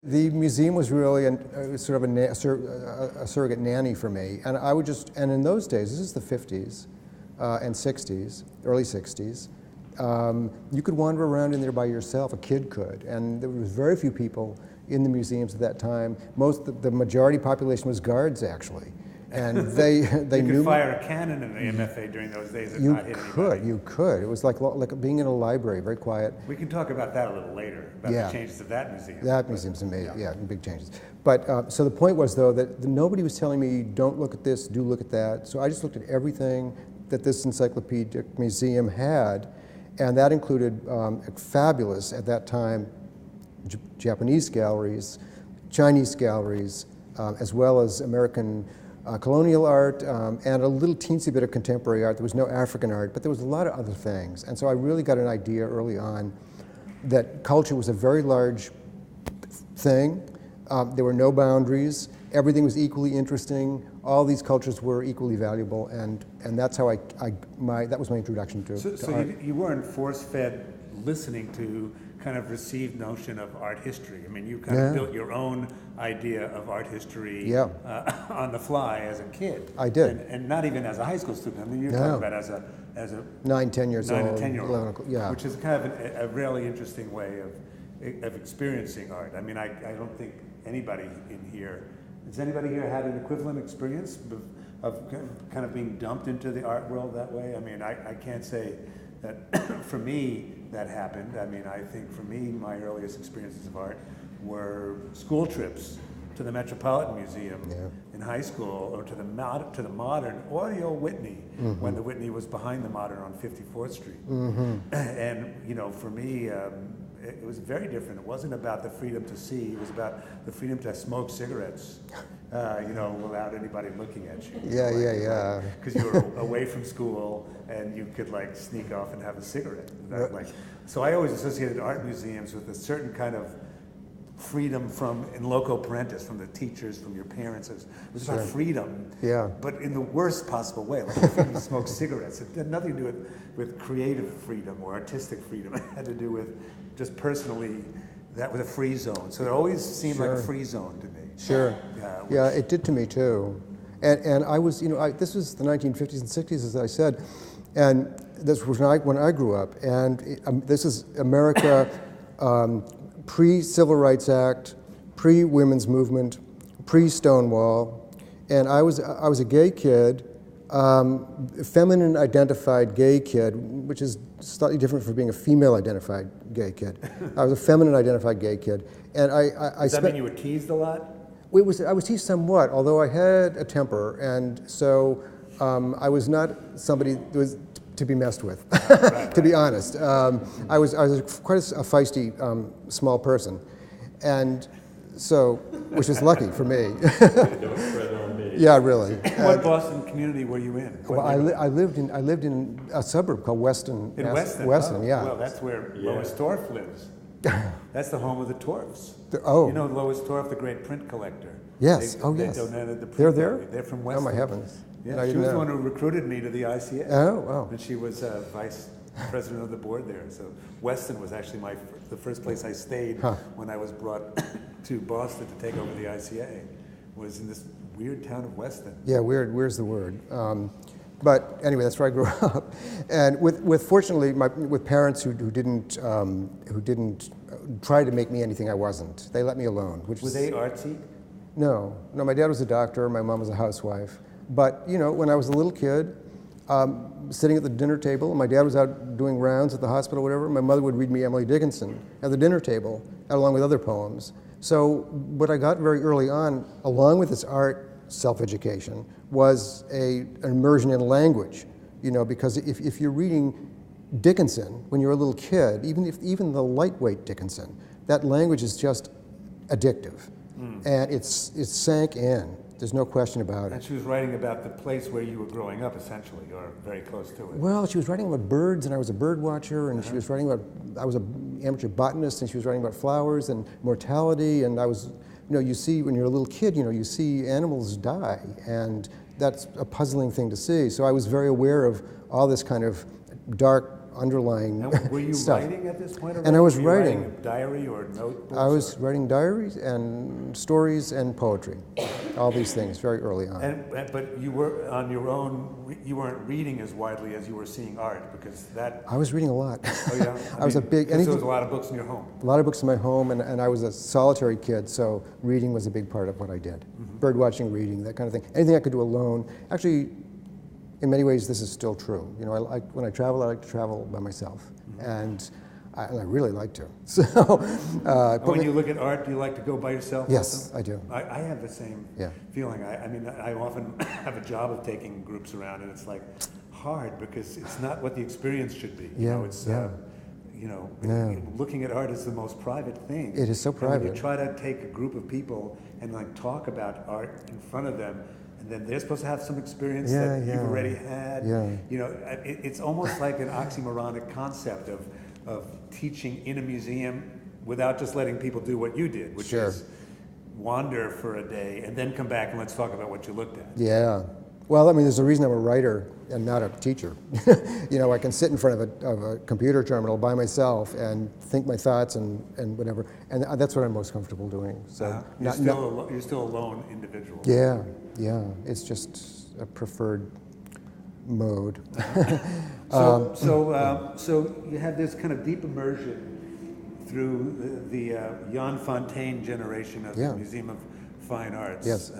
The museum was really sort of a surrogate nanny for me, and I would and in those days, this is the 50s and 60s, early 60s, you could wander around in there by yourself, a kid could, and there was very few people in the museums at that time. The majority population was guards, actually. And they you knew could fire a cannon in an MFA during those days and not hit anybody. You could. It was like being in a library, very quiet. We can talk about that a little later, about the changes of that museum. That museum's amazing, yeah, big changes. But so the point was, though, that nobody was telling me, don't look at this, do look at that. So I just looked at everything that this encyclopedic museum had, and that included fabulous, at that time, Japanese galleries, Chinese galleries, as well as American colonial art, and a little teensy bit of contemporary art. There was no African art, but there was a lot of other things. And so I really got an idea early on that culture was a very large thing. There were no boundaries. Everything was equally interesting. All these cultures were equally valuable, and that's how that was my introduction to art. You weren't force-fed listening to kind of received notion of art history. I mean, you kind of built your own idea of art history on the fly as a kid. I did. And not even as a high school student. I mean, you're talking about as a 9, 10 years old. 9 or 10-year-old, yeah. which is kind of a really interesting way of experiencing art. I mean, I don't think anybody in here, has anybody here had an equivalent experience of kind of being dumped into the art world that way? I mean, I can't say that for me that happened. I mean, I think for me, my earliest experiences of art were school trips to the Metropolitan Museum in high school, or to the modern Audio Whitney, when the Whitney was behind the modern on 54th Street. And you know, for me, it was very different. It wasn't about the freedom to see, it was about the freedom to smoke cigarettes, you know, without anybody looking at you. Yeah. Because you were away from school and you could like sneak off and have a cigarette. So I always associated art museums with a certain kind of freedom in loco parentis, from the teachers, from your parents. It was about freedom, but in the worst possible way, like the freedom to smoke cigarettes. It had nothing to do with creative freedom or artistic freedom. It had to do with just personally, that was a free zone. So it always seemed like a free zone to me. Sure. Yeah, it did to me too. And I was, you know, this was the 1950s and 60s, as I said, and this was when I grew up. And this is America. Pre-Civil Rights Act, pre-women's movement, pre-Stonewall, and I was a gay kid, feminine identified gay kid, which is slightly different from being a female identified gay kid. I was a feminine identified gay kid, and Does that mean you were teased a lot? I was teased somewhat, although I had a temper, and so I was not somebody that was to be messed with, to be honest. I was quite a feisty small person, and so, which was lucky for me. Yeah, really. What Boston community were you in? Well, I lived in a suburb called Weston. In Weston? Weston, yeah. Well, that's where Lois Torf lives. That's the home of the Torfs. You know Lois Torf, the great print collector? Yes. They yes. donated the print. They're there? They're from Weston. Oh, my heavens. Yeah, she was the one who recruited me to the ICA. Oh. And she was vice president of the board there. So Weston was actually the first place I stayed when I was brought to Boston to take over the ICA, was in this weird town of Weston. Yeah, weird. Where's the word? But anyway, that's where I grew up, and fortunately with parents who didn't try to make me anything I wasn't. They let me alone. Were they artsy? No. My dad was a doctor. My mom was a housewife. But you know, when I was a little kid, sitting at the dinner table, and my dad was out doing rounds at the hospital, or whatever, my mother would read me Emily Dickinson at the dinner table, along with other poems. So what I got very early on, along with this art self-education, was an immersion in language. You know, because if you're reading Dickinson when you're a little kid, even the lightweight Dickinson, that language is just addictive, and it sank in. There's no question about it. And she was writing about the place where you were growing up, essentially, or very close to it. Well, she was writing about birds, and I was a bird watcher, and she was writing about, I was an amateur botanist, and she was writing about flowers and mortality, and I was, you know, you see, when you're a little kid, you know, you see animals die, and that's a puzzling thing to see. So I was very aware of all this kind of dark underlying And were you stuff. writing at this point? And I was Were you writing. a diary or notebooks? I was or- writing diaries and stories and poetry, all these things very early on. But you were on your own. You weren't reading as widely as you were seeing art, because that. I was reading a lot. Oh yeah. I was a big. There was Anything, a lot of books in your home. a lot of books in my home, and I was a solitary kid, so reading was a big part of what I did. Bird watching, reading, that kind of thing. Anything I could do alone. Actually, in many ways, this is still true. You know, when I travel, I like to travel by myself, and I really like to. So, When you look at art, do you like to go by yourself? yes, also? I do. I have the same Yeah. feeling. I mean, I often have a job of taking groups around, and it's like hard because it's not what the experience should be. You Yeah, know, it's yeah. Yeah. Looking at art is the most private thing. It is so And when you private. try to take a group of people and like talk about art in front of them, and then they're supposed to have some experience Yeah, that yeah. you've already had. Yeah. You know, it's almost like an oxymoronic concept of teaching in a museum without just letting people do what you did, which Sure. is wander for a day and then come back and let's talk about what you looked at. Yeah. Well, I mean, there's a reason I'm a writer and not a teacher. You know, I can sit in front of a computer terminal by myself and think my thoughts and whatever, and that's what I'm most comfortable doing. So, You're still a lone individual. yeah, yeah, it's just a preferred mode. So you had this kind of deep immersion through the Jan Fontaine generation of Yeah. the Museum of Fine Arts, Yes.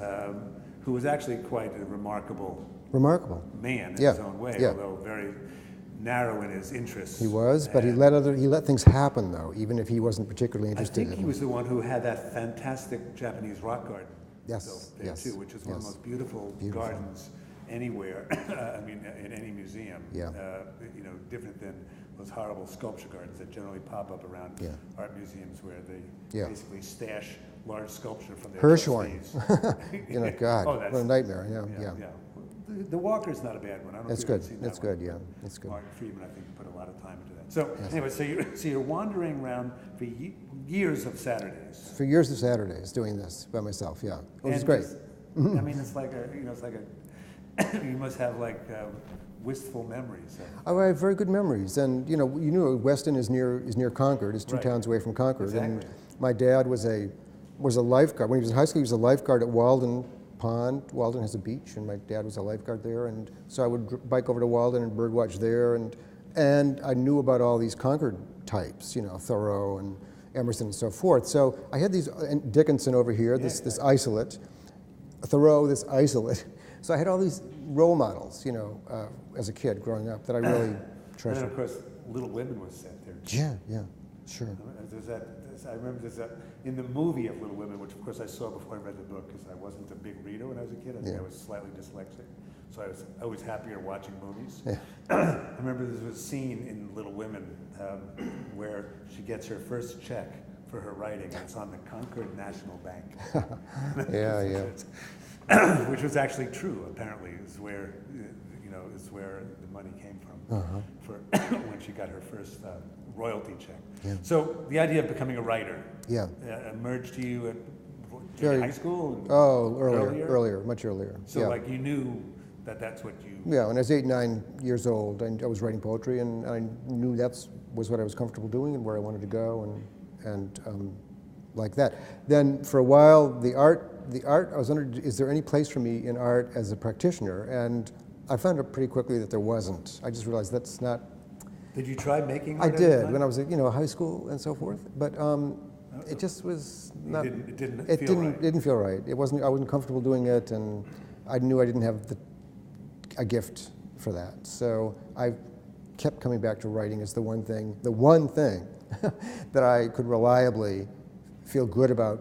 Who was actually quite a remarkable Remarkable. man in Yeah, his own way, yeah. although very narrow in his interests. He was, but he And let things happen though, even if he wasn't particularly I interested think in he them. was the one who had that fantastic Japanese rock garden Yes, built there yes, too, which is one of the yes. most beautiful, Beautiful. gardens anywhere. I mean, in any museum. Yeah. You know, different than those horrible sculpture gardens that generally pop up around Yeah. art museums, where they Yeah. basically stash large sculpture from their Hirshhorn. trustees. You know, God, Oh, what that's a nightmare. Yeah, yeah. yeah. The Walker's not a bad one. I don't know That's if you've good. seen That's that one. good. Yeah, that's good. Martin Friedman, I think, put a lot of time into that. So Yes. anyway, so you're wandering around for years of Saturdays. For years of Saturdays doing this by myself. Yeah, it was And great. just- I mean, it's like you must have like wistful memories. I have very good memories, and you know, Weston is near Concord. It's two Right. towns away from Concord. And Exactly. my dad was a lifeguard when he was in high school. He was a lifeguard at Walden Pond. Walden has a beach, and my dad was a lifeguard there. And so I would bike over to Walden and birdwatch there, and I knew about all these Concord types, you know, Thoreau and Emerson and so forth. So I had these, and Dickinson over here, this isolate, Thoreau, this isolate. So I had all these role models, you know, as a kid growing up that I really And then, treasured. of course, Little Women was set there. Yeah, yeah, sure. I remember there's that in the movie of Little Women, which of course I saw before I read the book, because I wasn't a big reader when I was a kid. I think Yeah. I was slightly dyslexic, so I was always happier watching movies. Yeah. I remember there was a scene in Little Women where she gets her first check for her writing, and it's on the Concord National Bank. Yeah, yeah. Which was actually true. Apparently, is where is where the money came from for when she got her first royalty check. Yeah. So the idea of becoming a writer Yeah. emerged to you at Very- high school. Oh, earlier, much earlier. So yeah. like you knew that's what you. Yeah, when I was 8, 9 years old, I was writing poetry, and I knew that was what I was comfortable doing and where I wanted to go, and like that. Then for a while, the art. I was wondering, is there any place for me in art as a practitioner? And I found out pretty quickly that there wasn't. I just realized that's not. Did you try making I art? at the did time? when I was at high school and so forth, but it just was not. It didn't It feel didn't. right. It didn't feel right. It wasn't. I wasn't comfortable doing it, and I knew I didn't have a gift for that. So I kept coming back to writing as the one thing that I could reliably feel good about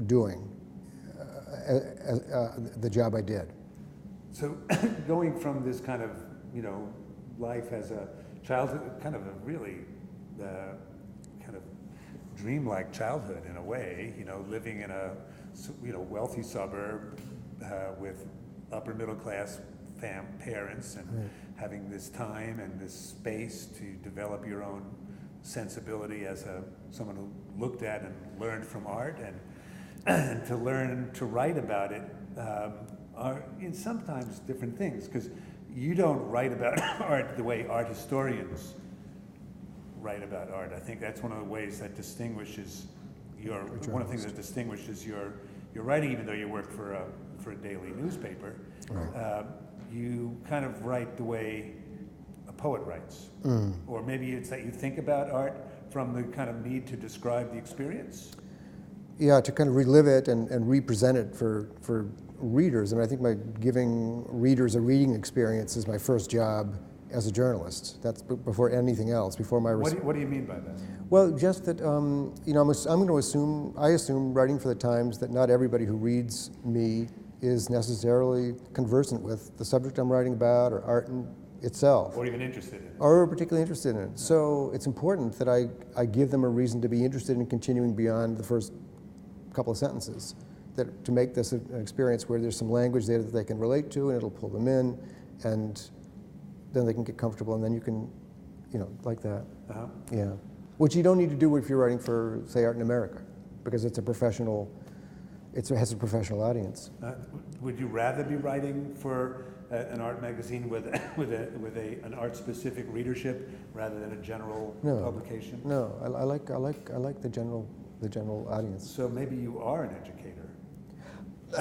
doing the job I did. So going from this kind of life as a child, kind of a really kind of dreamlike childhood in a way, living in a wealthy suburb with upper middle class parents, and having this time and this space to develop your own sensibility as someone who looked at and learned from art, and to learn to write about it are in sometimes different things, because you don't write about art the way art historians write about art. I think that's one of the ways that distinguishes one of the things that distinguishes your writing, even though you work for a daily newspaper. Right. You kind of write the way a poet writes, or maybe it's that you think about art from the kind of need to describe the experience. Yeah, to kind of relive it and represent it for readers. I mean, I think my giving readers a reading experience is my first job as a journalist. That's before anything else, before my... What do you mean by that? Well, just that, you know, I assume writing for the Times that not everybody who reads me is necessarily conversant with the subject I'm writing about or art itself. Or even interested in it. Or particularly interested in it. So it's important that I give them a reason to be interested in continuing beyond the first couple of sentences, to make this an experience where there's some language there that they can relate to, and it'll pull them in, and then they can get comfortable, and then you can, you know, like that. Uh-huh. Yeah. Which you don't need to do if you're writing for, say, Art in America, because it's a professional, it has a professional audience. Would you rather be writing for an art magazine with an art-specific readership rather than a general publication? No, I like the general audience. So maybe you are an educator.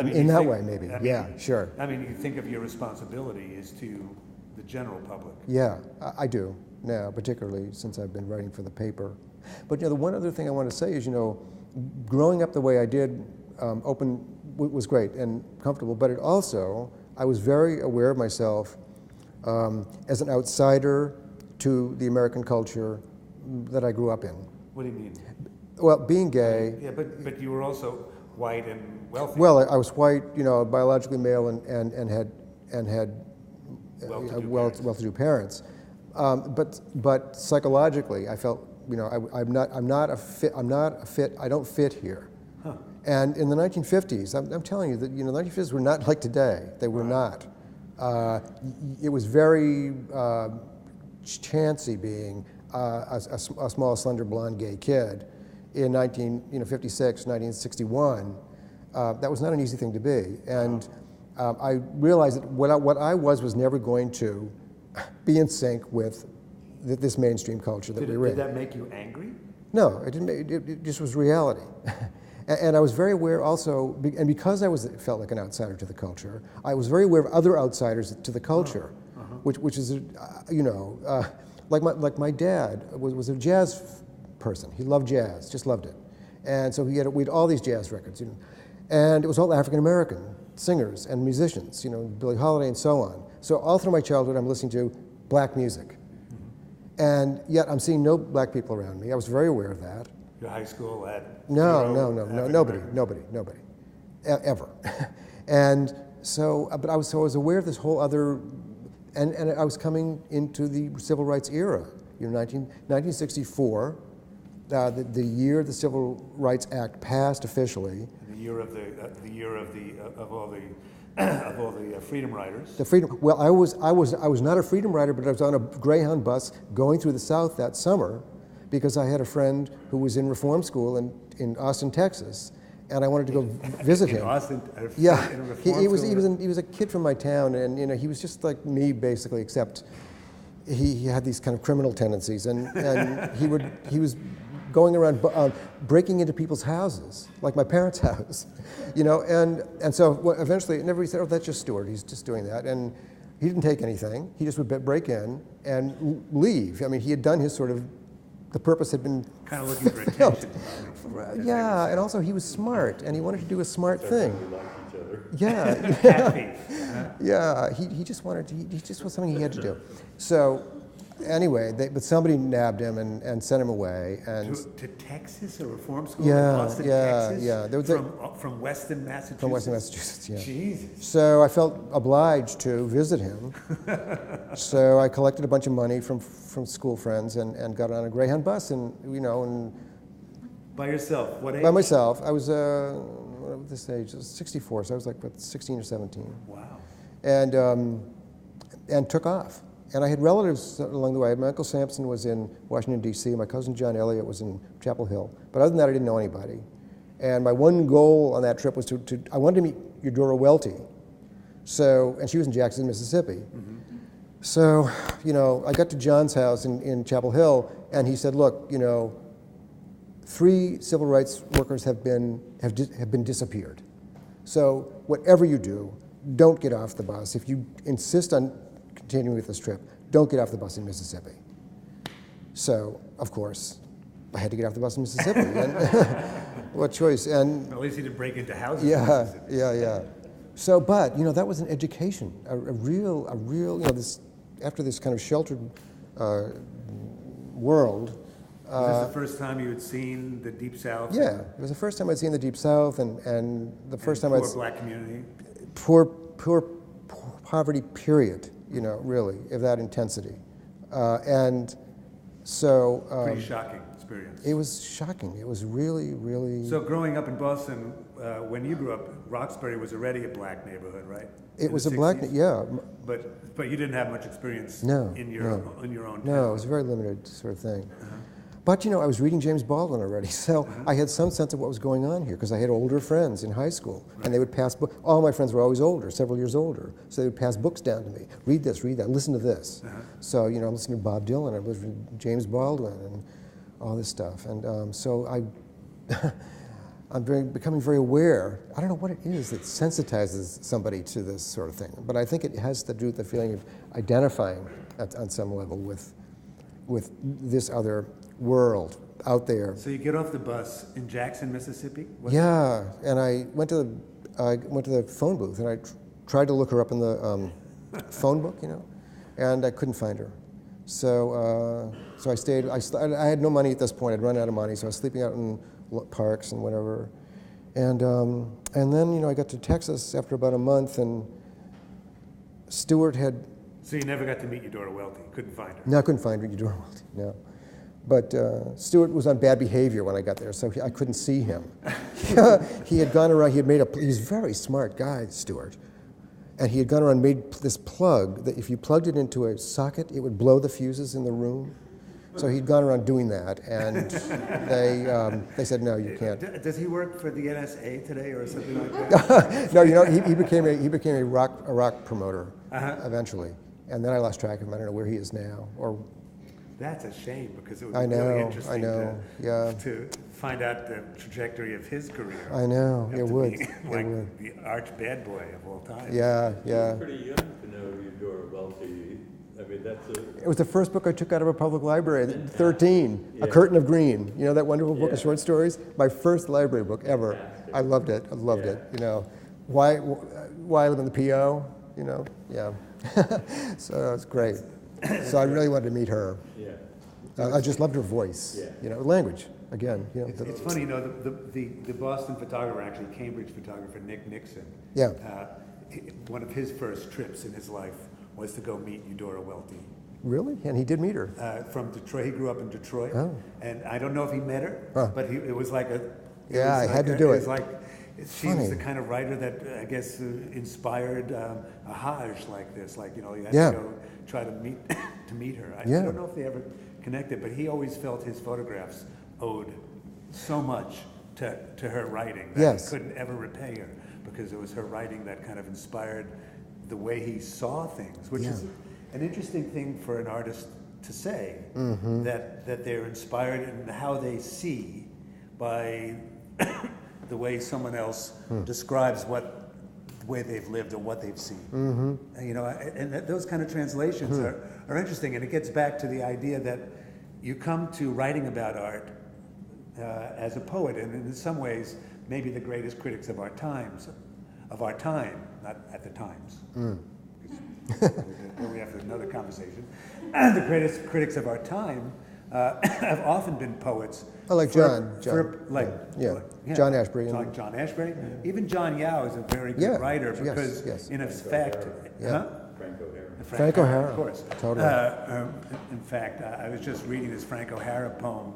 In that way, maybe. Yeah, sure. I mean, you think of your responsibility is to the general public. Yeah, I do now, particularly since I've been writing for the paper. But you know, the one other thing I want to say is, you know, growing up the way I did, was great and comfortable. But it also, I was very aware of myself as an outsider to the American culture that I grew up in. What do you mean? Well, being gay. Yeah, but you were also white and wealthy. Well, I was white, you know, biologically male, and had well-to-do parents. But psychologically, I felt, you know, I'm not a fit. I don't fit here. Huh. And in the 1950s, I'm telling you that, you know, the 1950s were not like today. They were not. It was very chancy being a small, slender, blonde, gay kid in 1956, 1961. That was not an easy thing to be. And I realized that what I was never going to be in sync with this mainstream culture that we were in. Did that make you angry? No, it didn't. It just was reality. And I was very aware also, and because I felt like an outsider to the culture, I was very aware of other outsiders to the culture, which is, you know, like my dad was a jazz person. He loved jazz, just loved it. And so we had all these jazz records, you know, and it was all African American singers and musicians, you know, Billie Holiday and so on. So all through my childhood, I'm listening to black music. And yet I'm seeing no black people around me. I was very aware of that. Your high school had nobody, ever. And so, but I was aware of this whole other, and I was coming into the civil rights era. You know, 1964, the year the Civil Rights Act passed officially. The year of all the freedom riders. The freedom. Well, I was not a freedom rider, but I was on a Greyhound bus going through the South that summer, because I had a friend who was in reform school in Austin, Texas, and I wanted to go visit him. In Austin, yeah, in a he was school? a kid from my town, and you know, he was just like me basically, except he had these kind of criminal tendencies, and he was going around breaking into people's houses, like my parents' house, you know, and so eventually everybody said, oh, that's just Stuart, he's just doing that, and he didn't take anything. He just would break in and leave. I mean, he had done his sort of, the purpose had been kind of looking for attention. Yeah, and also he was smart, and he wanted to do a smart thing. Happy. Yeah, he just wanted to, he just was something he had to do. So anyway, but somebody nabbed him and sent him away. And to Texas, a reform school yeah, in Austin, yeah, Texas? Yeah. There was from Weston, Massachusetts? From Weston, Massachusetts, yeah. Jesus. So I felt obliged to visit him. So I collected a bunch of money from school friends and got on a Greyhound bus, and you know, and by yourself? What age? by myself. I was at this age, I was 64, so I was like what, 16 or 17. Wow. And took off. And I had relatives along the way. My Uncle Sampson was in Washington, D.C. My cousin John Elliott was in Chapel Hill. But other than that, I didn't know anybody. And my one goal on that trip was I wanted to meet Eudora Welty. So, and she was in Jackson, Mississippi. So, I got to John's house in Chapel Hill, and he said, look, 3 civil rights workers have been disappeared. So whatever you do, don't get off the bus. If you insist on continuing with this trip, don't get off the bus in Mississippi. So, of course, I had to get off the bus in Mississippi. And what choice? And At least he didn't break into houses. yeah. So, but that was an education, a real, this after this kind of sheltered world. Was this the first time you had seen the Deep South? Yeah, it was the first time I'd seen the Deep South, and the first time poor black community. Poor poverty, period. Really, of that intensity, and so Pretty shocking experience. it was shocking. It was really, really. So growing up in Boston, when you grew up, Roxbury was already a black neighborhood, right? It In was the a black, 60s? yeah. But you didn't have much experience in your own town. No, it was a very limited sort of thing. But I was reading James Baldwin already, so I had some sense of what was going on here because I had older friends in high school, and they would pass books. All my friends were always older, several years older, so they would pass books down to me. Read this, read that, listen to this. So I'm listening to Bob Dylan, I'm listening to James Baldwin, and all this stuff, and so I'm becoming very aware. I don't know what it is that sensitizes somebody to this sort of thing, but I think it has to do with the feeling of identifying on some level with this other world out there. So you get off the bus in Jackson, Mississippi? Yeah, and I went to the phone booth and I tried to look her up in the phone book, and I couldn't find her. So I stayed. I had no money at this point. I'd run out of money, so I was sleeping out in parks and whatever. And then I got to Texas after about a month, and Stewart had. So you never got to meet Eudora Welty? Couldn't find her? No, I couldn't find Eudora Welty. No. But Stewart was on bad behavior when I got there, so I couldn't see him. He had gone around, he's a very smart guy, Stewart. And he had gone around and made this plug that if you plugged it into a socket, it would blow the fuses in the room. So he'd gone around doing that, and they said, no, you can't. Does he work for the NSA today or something like that? No, he became a rock promoter eventually. And then I lost track of him. I don't know where he is now. That's a shame because it would be really interesting to find out the trajectory of his career. I know, it would. Like the arch bad boy of all time. Yeah. You're pretty young to know Eudora Welty. I mean, It was the first book I took out of a public library at 13, A Curtain of Green. That wonderful book of short stories? My first library book ever. I loved it. Why I live in the PO, yeah. So it's great. So I really wanted to meet her. Yeah. I just loved her voice. Yeah. Language again. It's funny, the Boston photographer, actually Cambridge photographer Nick Nixon. Yeah. One of his first trips in his life was to go meet Eudora Welty. Really? And he did meet her. From Detroit. He grew up in Detroit. Oh. And I don't know if he met her, but it was like a. I had to do it. It was like. She was the kind of writer that I guess inspired a Hajj like this. Like you had to go try to meet her. I don't know if they ever connected, but he always felt his photographs owed so much to her writing that he couldn't ever repay her because it was her writing that kind of inspired the way he saw things, which is an interesting thing for an artist to say, that they're inspired in how they see by the way someone else describes the way they've lived or what they've seen. And those kind of translations are interesting, and it gets back to the idea that you come to writing about art as a poet, and in some ways, maybe the greatest critics of our time, not at the Times. We have another conversation. The greatest critics of our time have often been poets. Like John Ashbery. Like John Ashbery. Even John Yao is a very good writer because, in effect, Frank O'Hara. Of course. Totally. In fact, I was just reading this Frank O'Hara poem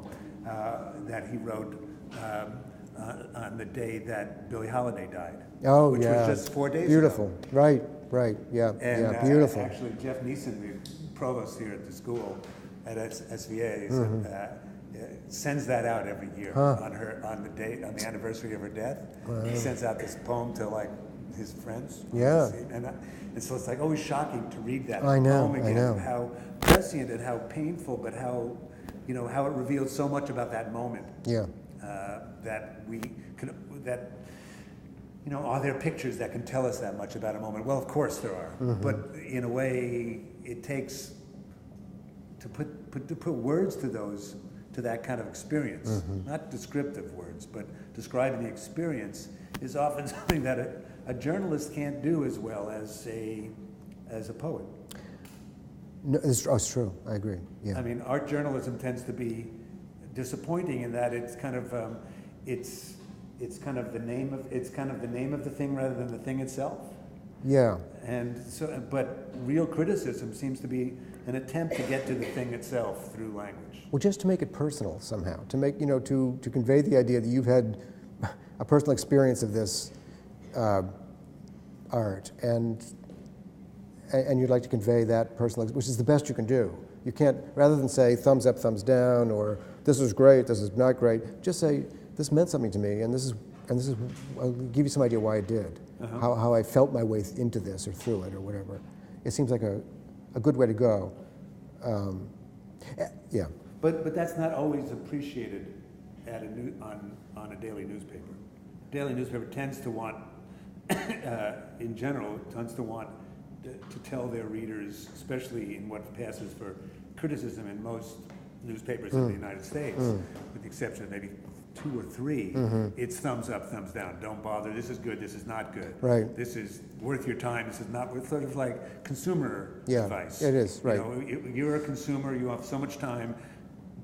that he wrote on the day that Billie Holiday died. Oh, which was just 4 days Beautiful. ago. Right. Yeah. And Beautiful. Actually, Jeff Neeson, the provost here at the school at SVA, sends that out every year on the anniversary of her death. He sends out this poem to like his friends. Yeah. And so it's like always shocking to read that I know, poem I again. know. How prescient and how painful, but how, how it revealed so much about that moment. Yeah. That we can, that, are there pictures that can tell us that much about a moment? Well, of course there are. Mm-hmm. But in a way, it takes to put words to those, to that kind of experience. Mm-hmm. Not descriptive words, but describing the experience is often something that a journalist can't do as well as a poet. No, it's true. I agree. Yeah. I mean, art journalism tends to be disappointing in that it's kind of it's kind of the name of the thing rather than the thing itself. Yeah. And so, but real criticism seems to be an attempt to get to the thing itself through language. Well, just to make it personal somehow, to make to convey the idea that you've had a personal experience of this art, and you'd like to convey that personal, which is the best you can do. You can't, rather than say thumbs up, thumbs down, or this is great, this is not great. Just say this meant something to me, and this is. I'll give you some idea why it did, how I felt my way into this or through it or whatever. It seems like a good way to go. Yeah. But that's not always appreciated at on a daily newspaper. Daily newspaper tends to want, in general, to tell their readers, especially in what passes for criticism in most newspapers in the United States, with the exception of maybe 2 or 3, it's thumbs up, thumbs down. Don't bother. This is good. This is not good. Right. This is worth your time. This is not worth. Sort of like consumer advice. It is, right. You're a consumer. You have so much time.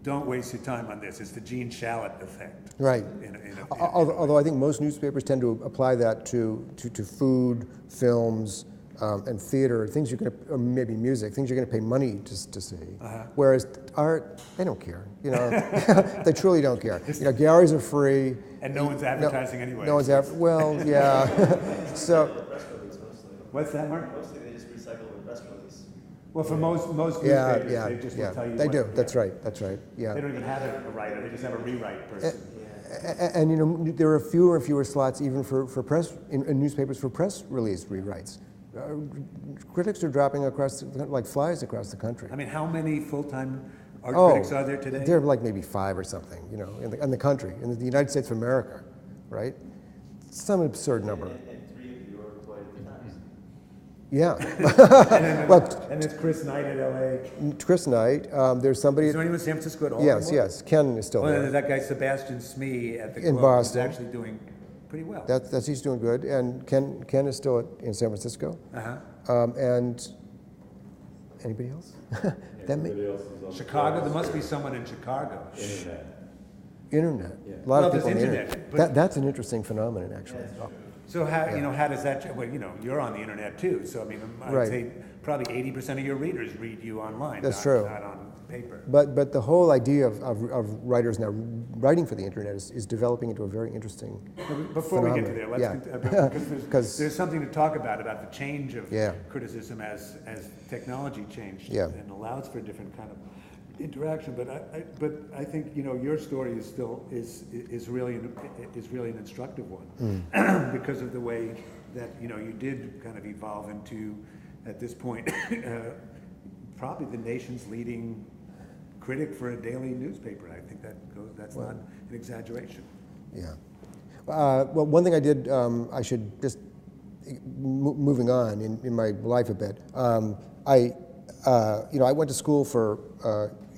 Don't waste your time on this. It's the Gene Shalit effect. Right. Although I think most newspapers tend to apply that to food, films, and theater, things you're going to, or maybe music, things you're going to pay money to see. Whereas art, they don't care. They truly don't care. Galleries are free. And no one's advertising anyway. No one's well, yeah. So. What's that, Mark? Mostly they just recycle the press release. Well, for most newspapers, they just will tell you. They what, do. That's right. Yeah. They don't even have a writer. They just have a rewrite person. And there are fewer and fewer slots even for press in newspapers for press release rewrites. Critics are dropping like flies across the country. I mean, how many full-time art critics are there today? There are like maybe 5 or something, in the country, in the United States of America, right? Some absurd number. And 3 of you are employed at the Times. Yeah. And it's Chris Knight at LA. Chris Knight. There's somebody. Is there anyone in San Francisco at all? Yes. Ken is still Well, there. there's that guy Sebastian Smee at the In Globe, Boston. who's actually doing pretty well. That's he's doing good, and Ken is still in San Francisco. And anybody else? Everybody else is on Chicago. There must be someone in Chicago. Internet. Yeah. A lot of Well, people on the there's internet. internet, but- That's an interesting phenomenon, actually. So how does that? Well, you're on the internet too. So I mean, I'd Right. say probably 80% of your readers read you online. That's not, true. Not on paper. But the whole idea of writers now writing for the internet is developing into a very interesting. Before we get to there, let's because there's something to talk about the change of criticism as technology changed and allows for a different kind of interaction. But I think your story is still is really an instructive one because of the way that you did kind of evolve into at this point probably the nation's leading critic for a daily newspaper. I think that's not an exaggeration. Yeah. Well, one thing I did, I should just, moving on in my life a bit, I went to school for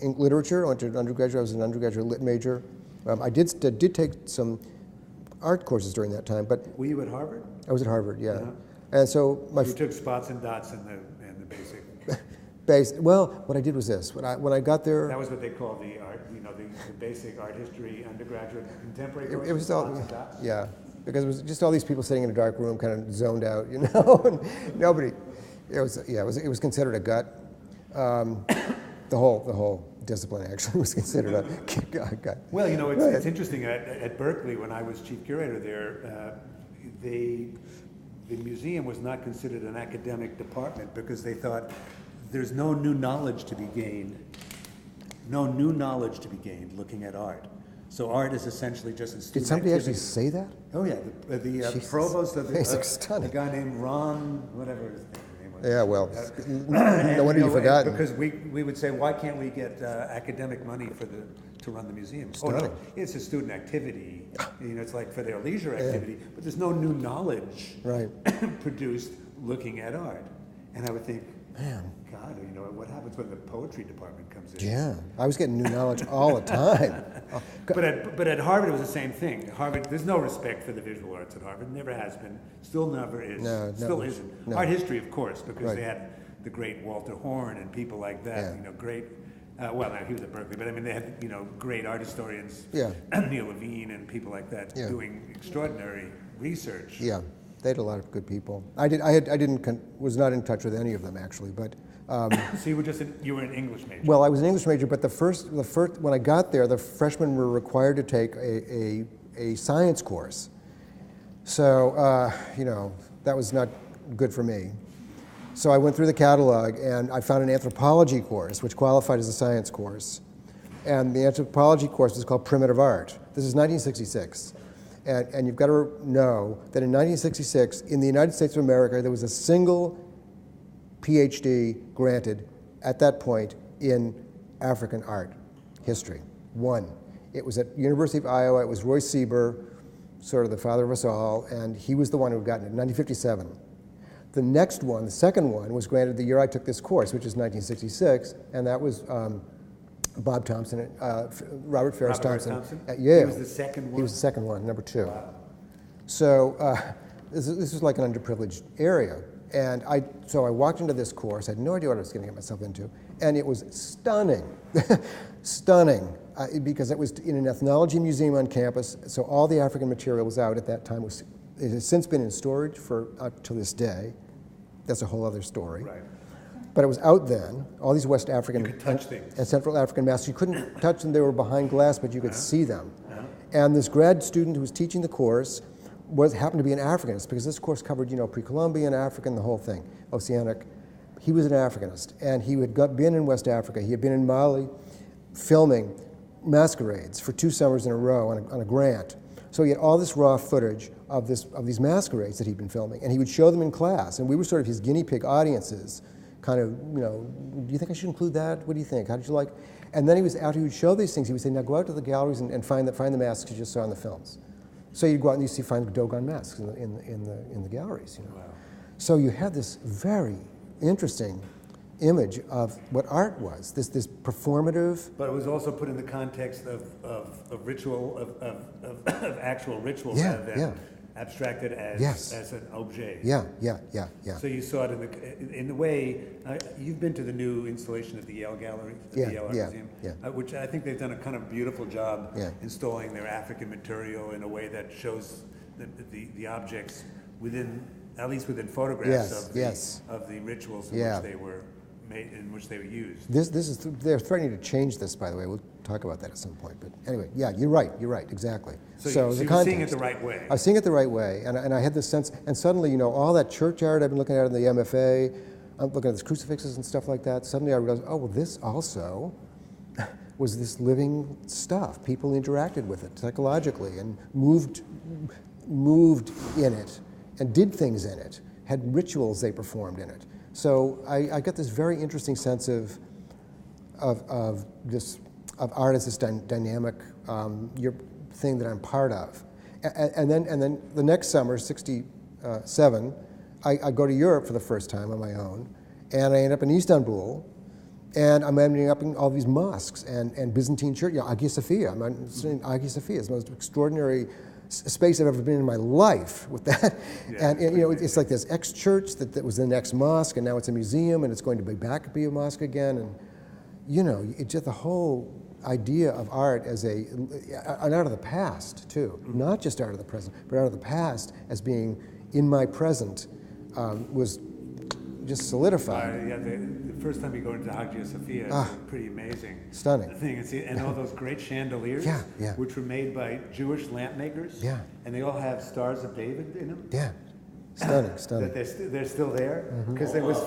literature. I went to undergraduate. I was an undergraduate lit major. I did take some art courses during that time, but... Were you at Harvard? I was at Harvard, yeah. And so you took spots and dots in the basic... Well, what I did was this. When I got there... That was what they call the art, the basic art history undergraduate contemporary course. It was all, spots and dots. yeah, because it was just all these people sitting in a dark room, kind of zoned out, and nobody. It was considered a gut. The whole discipline actually was considered a gut. Well, it's interesting. At Berkeley, when I was chief curator there, the museum was not considered an academic department because they thought there's no new knowledge to be gained. No new knowledge to be gained looking at art. So art is essentially just a student Did somebody actually activity. say that? Oh yeah, the Jesus. provost of It's the stunning. a guy named Ron, whatever his name was. Yeah, well, And, no wonder you've forgotten. Because we would say, why can't we get academic money to run the museum? Oh no, Stunning. it's a student activity. It's like for their leisure activity, but there's no new knowledge Right. produced looking at art. And I would think, Man. God, what happens when the poetry department comes in? Yeah, I was getting new knowledge all the time. But at Harvard, it was the same thing. Harvard, there's no respect for the visual arts at Harvard. Never has been. Still never is. No, Still no, isn't. no. Art history, of course, because Right. they had the great Walter Horn and people like that. Yeah. Great. Well, now he was at Berkeley, but I mean, they had great art historians. Yeah. Neil Levine and people like that Yeah. doing extraordinary research. Yeah, they had a lot of good people. I was not in touch with any of them actually, but So you were an English major. well, I was an English major. But the first when I got there, the freshmen were required to take a science course. So that was not good for me. So I went through the catalog and I found an anthropology course, which qualified as a science course. And the anthropology course was called Primitive Art. This is 1966. And you've got to know that in 1966, in the United States of America, there was a single PhD granted at that point in African art history. One. It was at University of Iowa. It was Roy Sieber, sort of the father of us all, and he was the one who had gotten it in 1957. The next one, the second one, was granted the year I took this course, which is 1966, and that was Bob Thompson, Robert Ferris Robert Thompson, Thompson? at Yale. He was the second one? He was the second one, number 2. Wow. So this is like an underprivileged area. And so I walked into this course, I had no idea what I was going to get myself into, and it was stunning, stunning, because it was in an ethnology museum on campus, so all the African material was out at that time. It has since been in storage for to this day. That's a whole other story. Right. But it was out then, all these West African You could touch things. and Central African masks. You couldn't touch them, they were behind glass, but you could see them. And this grad student who was teaching the course happened to be an Africanist, because this course covered, pre-Columbian, African, the whole thing, Oceanic. He was an Africanist, and he had been in West Africa. He had been in Mali filming masquerades for 2 summers in a row on a grant. So he had all this raw footage of these masquerades that he'd been filming, and he would show them in class, and we were sort of his guinea pig audiences, kind of, do you think I should include that? What do you think? How did you like? And then he would show these things. He would say, now go out to the galleries and find the masks you just saw in the films. So you'd go out and you find Dogon masks in the galleries. Wow. So you had this very interesting image of what art was, this performative. But it was also put in the context of ritual, of actual rituals, Yeah, rather than yeah. abstracted as Yes. as an objet. Yeah. So you saw it in the way. You've been to the new installation at the Yale Gallery, the Yeah, Yale Art yeah, Museum, yeah. Which I think they've done a kind of beautiful job Yeah. installing their African material in a way that shows the objects within, at least within photographs Yes, of the rituals in Yeah. which they were made, in which they were used. They're threatening to change this, by the way. We'll talk about that at some point. But anyway, yeah, you're right, exactly. So the you were seeing it context. the right way. I was seeing it the right way, and I had this sense, and suddenly, all that church art I've been looking at in the MFA, I'm looking at these crucifixes and stuff like that, suddenly I realized, oh, well, this also was this living stuff. People interacted with it psychologically and moved in it and did things in it, had rituals they performed in it. So I got this very interesting sense of art as this dynamic thing that I'm part of. And then the next summer, 67, I go to Europe for the first time on my own, and I end up in Istanbul, and I'm ending up in all these mosques and Byzantine church, Hagia Sophia. I'm in Hagia Sophia. It's the most extraordinary space I've ever been in my life with that. Yeah. And it's like this ex-church that was the next mosque, and now it's a museum, and it's going to be back to be a mosque again. And, it's just the whole idea of art as an art of the past, too. Mm-hmm. Not just art of the present, but art of the past as being in my present was just solidified. The first time you go into Hagia Sophia, it's a pretty amazing Stunning. thing. And all those great chandeliers, Yeah. which were made by Jewish lamp makers. Yeah. And they all have stars of David in them. Yeah. Stunning, that stunning. they're still there? Because it was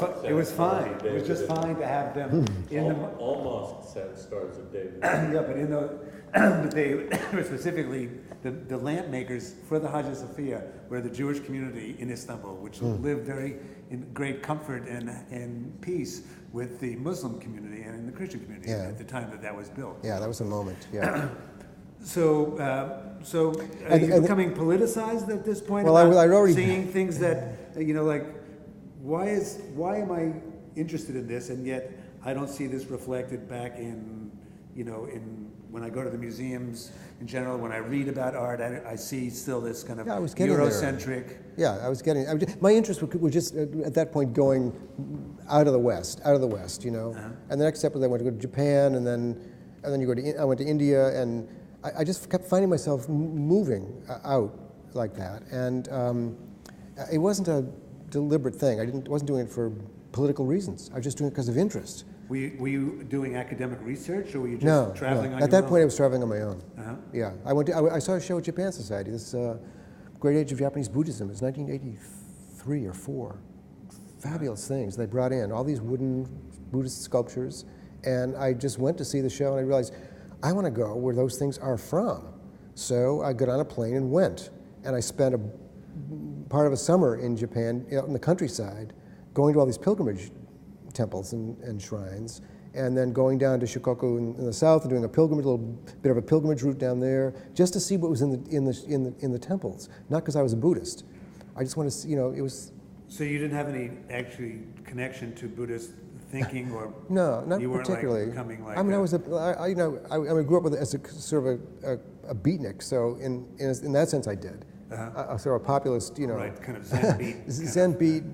fine. It was just fine to have them in the. All mosques have Stars of David. Yeah, but in the, but they were specifically the lamp makers for the Hagia Sophia were the Jewish community in Istanbul, which lived very in great comfort and peace with the Muslim community and in the Christian community Yeah. at the time that was built. Yeah, that was a moment. Yeah. So, are And- you and- becoming politicized at this point? Well, about I'd already- seeing things that like, why am I interested in this, and yet I don't see this reflected back in, in when I go to the museums in general. When I read about art, I see still this kind of Yeah, I was getting there. Eurocentric. Yeah, my interest was just at that point going out of the West, And the next step was I went to go to Japan, and then I went to India, and I just kept finding myself moving out like that. And it wasn't a deliberate thing. I wasn't doing it for political reasons. I was just doing it because of interest. Were you doing academic research, or were you just No, traveling no. on At your that own? point I was traveling on my own. Uh-huh. Yeah, I saw a show at Japan Society, this Great Age of Japanese Buddhism. It was 1983 or 4. Fabulous things they brought in, all these wooden Buddhist sculptures, and I just went to see the show, and I realized I want to go where those things are from. So I got on a plane and went, and I spent a part of a summer in Japan, out in the countryside, going to all these pilgrimage temples and shrines, and then going down to Shikoku in the south and doing a little bit of a pilgrimage route down there, just to see what was in the temples. Not because I was a Buddhist. I just wanted to see, it was. So you didn't have any actually connection to Buddhist thinking, or No, not you weren't particularly. Like becoming like. I mean, I grew up as a sort of a beatnik, so in that sense I did. A sort of a populist, Right, kind of Zen beat. Zen beat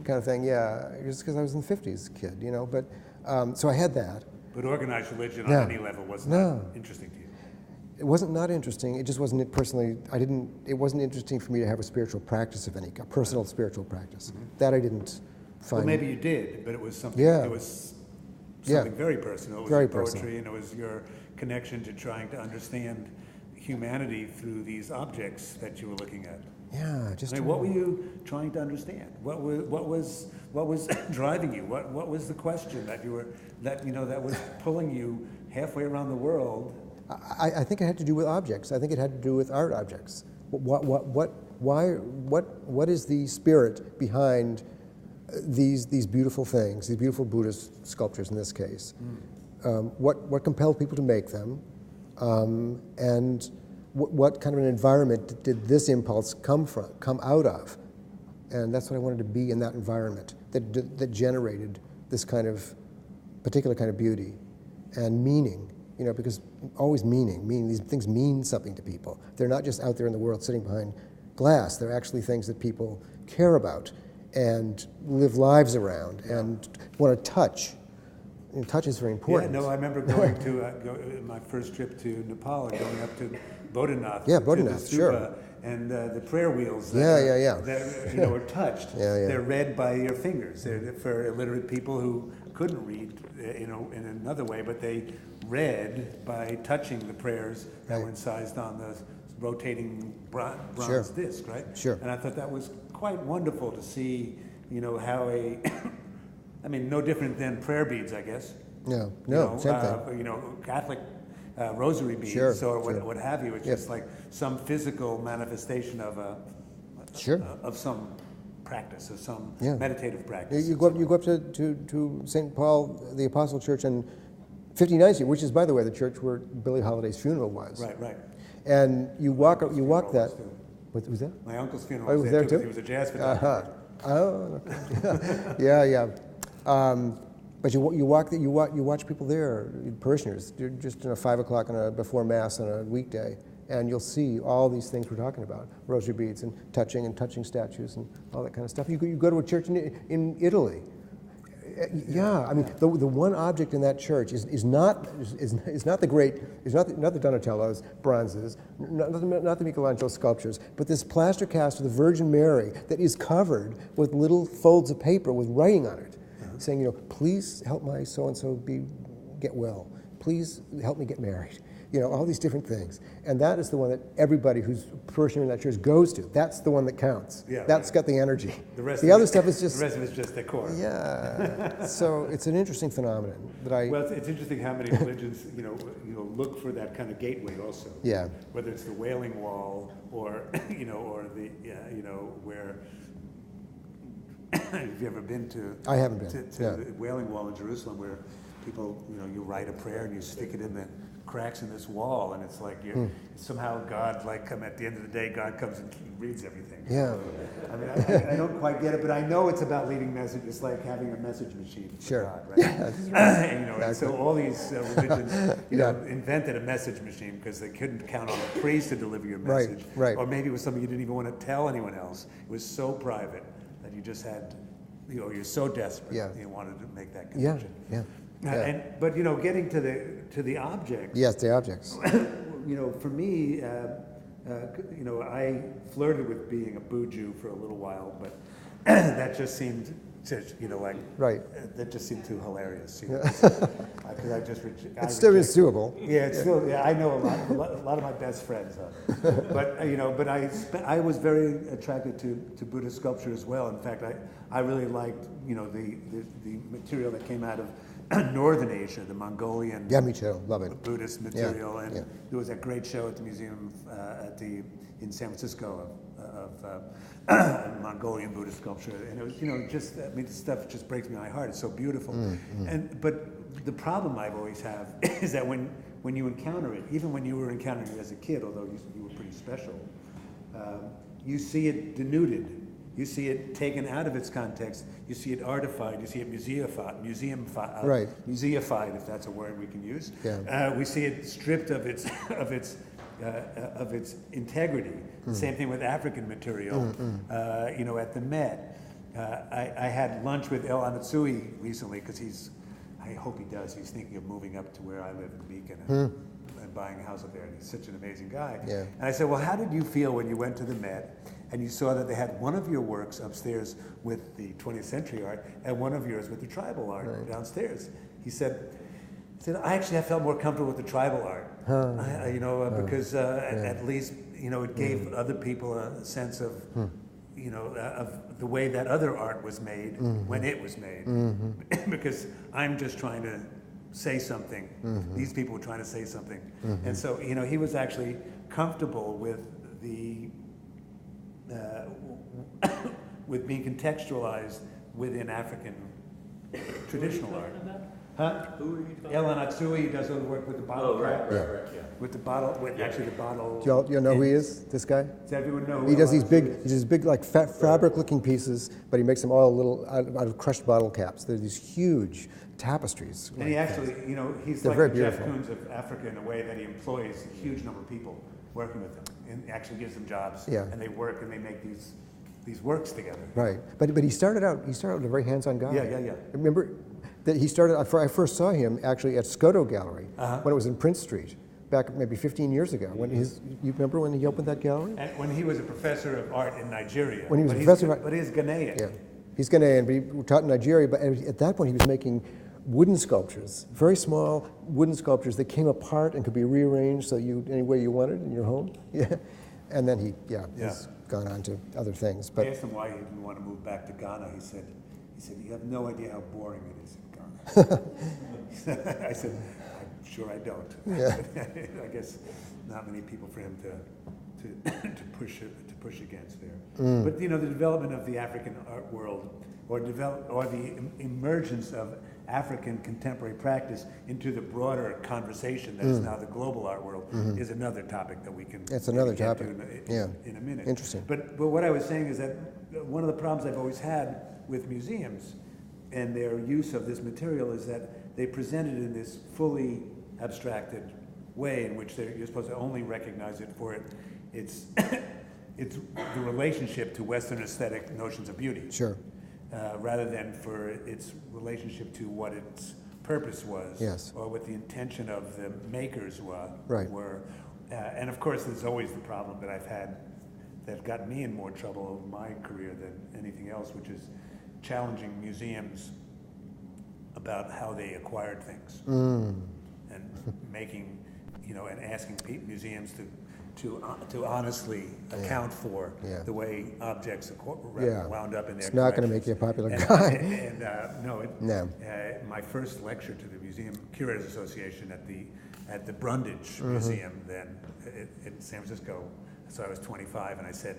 kind of thing, yeah. Just because I was in the 50s kid, but so I had that. But organized religion No. on any level was No. not interesting to you. It wasn't not interesting. It just wasn't personally. It wasn't interesting for me to have a spiritual practice of any kind, personal spiritual practice. That I didn't find. Well, maybe you did, but it was something. Yeah. It was Yeah. something very personal. It was Very your poetry, personal. and it was your connection to trying to understand humanity through these objects that you were looking at. Yeah, just. I mean, what were you trying to understand? What was driving you? What was the question that was pulling you halfway around the world? I think it had to do with objects. I think it had to do with art objects. What is the spirit behind these beautiful things, these beautiful Buddhist sculptures in this case? What compelled people to make them? And what kind of an environment did this impulse come out of? And that's what I wanted to be in that environment that generated this particular kind of beauty and meaning. Because always meaning, these things mean something to people. They're not just out there in the world sitting behind glass. They're actually things that people care about and live lives around and want to touch. And touch is very important. Yeah, no, I remember going to my first trip to Nepal and going up to Bodhanath. Yeah, to Bodhanath, the sure. stupa, and the prayer wheels. Yeah. That were touched. Yeah. They're read by your fingers. They're for illiterate people who couldn't read, in another way, but they read by touching the prayers that Right. were incised on the rotating bronze Sure. disc, right? Sure. And I thought that was quite wonderful to see, how I mean, no different than prayer beads, I guess. No, same thing. Catholic rosary beads Sure, or sure. what have you. It's Yep. just like some physical manifestation of Sure. of some practice, of some Yeah. meditative practice. You go up to St. Paul, the Apostle Church in 59th Street, which is, by the way, the church where Billie Holiday's funeral was. Right. And you walk that. was too. What was that? My uncle's funeral Oh, it was there too? He was a jazz photographer. Oh, okay. yeah. But you watch people there, parishioners, just 5 o'clock before Mass on a weekday, and you'll see all these things we're talking about: rosary beads and touching statues and all that kind of stuff. You go to a church in Italy. Yeah, I mean the one object in that church is not the Donatello's bronzes, not the Michelangelo sculptures, but this plaster cast of the Virgin Mary that is covered with little folds of paper with writing on it, saying, please help my so and so get well. Please help me get married. all these different things. And that is the one that everybody who's a parishioner in that church goes to. That's the one that counts. Yeah, That's right. got the energy. The other stuff is just, the rest of it's just decor. yeah. So it's an interesting phenomenon that I, Well, it's interesting how many religions, look for that kind of gateway also. yeah, Whether it's the Wailing Wall or, or the, where, have you ever been to? I haven't been, To yeah. the Wailing Wall in Jerusalem where people, you write a prayer and you stick it in the cracks in this wall and it's like somehow God, like at the end of the day, God comes and reads everything. Yeah. I mean, I don't quite get it, but I know it's about leaving messages, like having a message machine for Sure. God, right? Yeah, that's right. And so all these religions, invented a message machine because they couldn't count on a priest to deliver your Right, message. right. Or maybe it was something you didn't even want to tell anyone else. It was so private that you just had, you're so desperate Yeah. you wanted to make that Yeah, connection. yeah. But getting to the object, Yes, the objects. for me, I flirted with being a Buju for a little while, but that just seemed to, Right. that just seemed too hilarious. Because I just It's still reject- doable. Yeah, it's still. Yeah, I know a lot of my best friends are. But but I was very attracted to Buddhist sculpture as well. In fact, I really liked the material that came out of Northern Asia, the Mongolian Yeah, me too. Love it. Buddhist material, and yeah. there was a great show at the museum in San Francisco of Mongolian Buddhist sculpture, and it was this stuff just breaks my heart. It's so beautiful, but the problem I've always have is that when you encounter it, even when you were encountering it as a kid, although you were pretty special, you see it denuded. You see it taken out of its context. You see it artified. You see it museified, if that's a word we can use. Yeah. We see it stripped of its integrity. Same thing with African material. At the Met, I had lunch with El Anatsui recently because I hope he does. He's thinking of moving up to where I live in Beacon and buying a house up there. And he's such an amazing guy. Yeah. And I said, well, how did you feel when you went to the Met and you saw that they had one of your works upstairs with the 20th century art and one of yours with the tribal art downstairs? He said, I felt more comfortable with the tribal art, because at least it gave other people a sense of of the way that other art was made when it was made, because I'm just trying to say something. These people were trying to say something, and so he was actually comfortable with the with being contextualized within African traditional art. Huh? Who are you talking El Anatsui does all the work with the bottle cap. right, yeah. With the bottle, actually the bottle. Do you know who he is, this guy? Does everyone know? He who does El these Anatsui is? big like fabric-looking pieces, but he makes them all little out of crushed bottle caps. They're these huge tapestries. And he actually, he's They're like very the Jeff beautiful. Koons of Africa in a way that he employs a huge number of people working with him and actually gives them jobs. Yeah. And they work and they make these works together. Right, but he started out a very hands-on guy. Yeah. Remember that he started. I first saw him actually at Scoto Gallery when it was in Prince Street, back maybe 15 years ago. You remember when he opened that gallery? And when he was a professor of art in Nigeria. When he was but a professor of art- But he's Ghanaian. Yeah, he's Ghanaian, but he taught in Nigeria. But at that point, he was making wooden sculptures, very small wooden sculptures that came apart and could be rearranged so any way you wanted in your home. Yeah, and then he's gone on to other things. I But asked him why he didn't want to move back to Ghana. He said, you have no idea how boring it is in Ghana. I said, I'm sure I don't. Yeah. I guess not many people for him to push against there. But the development of the African art world, or the emergence of African contemporary practice into the broader conversation that is now the global art world is another topic that we can It's another get topic. to in a minute. Interesting. But what I was saying is that one of the problems I've always had with museums and their use of this material is that they present it in this fully abstracted way in which you're supposed to only recognize it for its the relationship to Western aesthetic notions of beauty. sure, Rather than for its relationship to what its purpose was, Yes. or what the intention of the makers Right. were. And of course, there's always the problem that I've had that got me in more trouble over my career than anything else, which is challenging museums about how they acquired things and making and asking museums to honestly account for Yeah. the way objects Yeah. wound up in their It's not going to make collections. you a popular And- guy. No, No. my first lecture to the Museum Curators Association at the Brundage Mm-hmm. Museum then in San Francisco. So I was 25, and I said,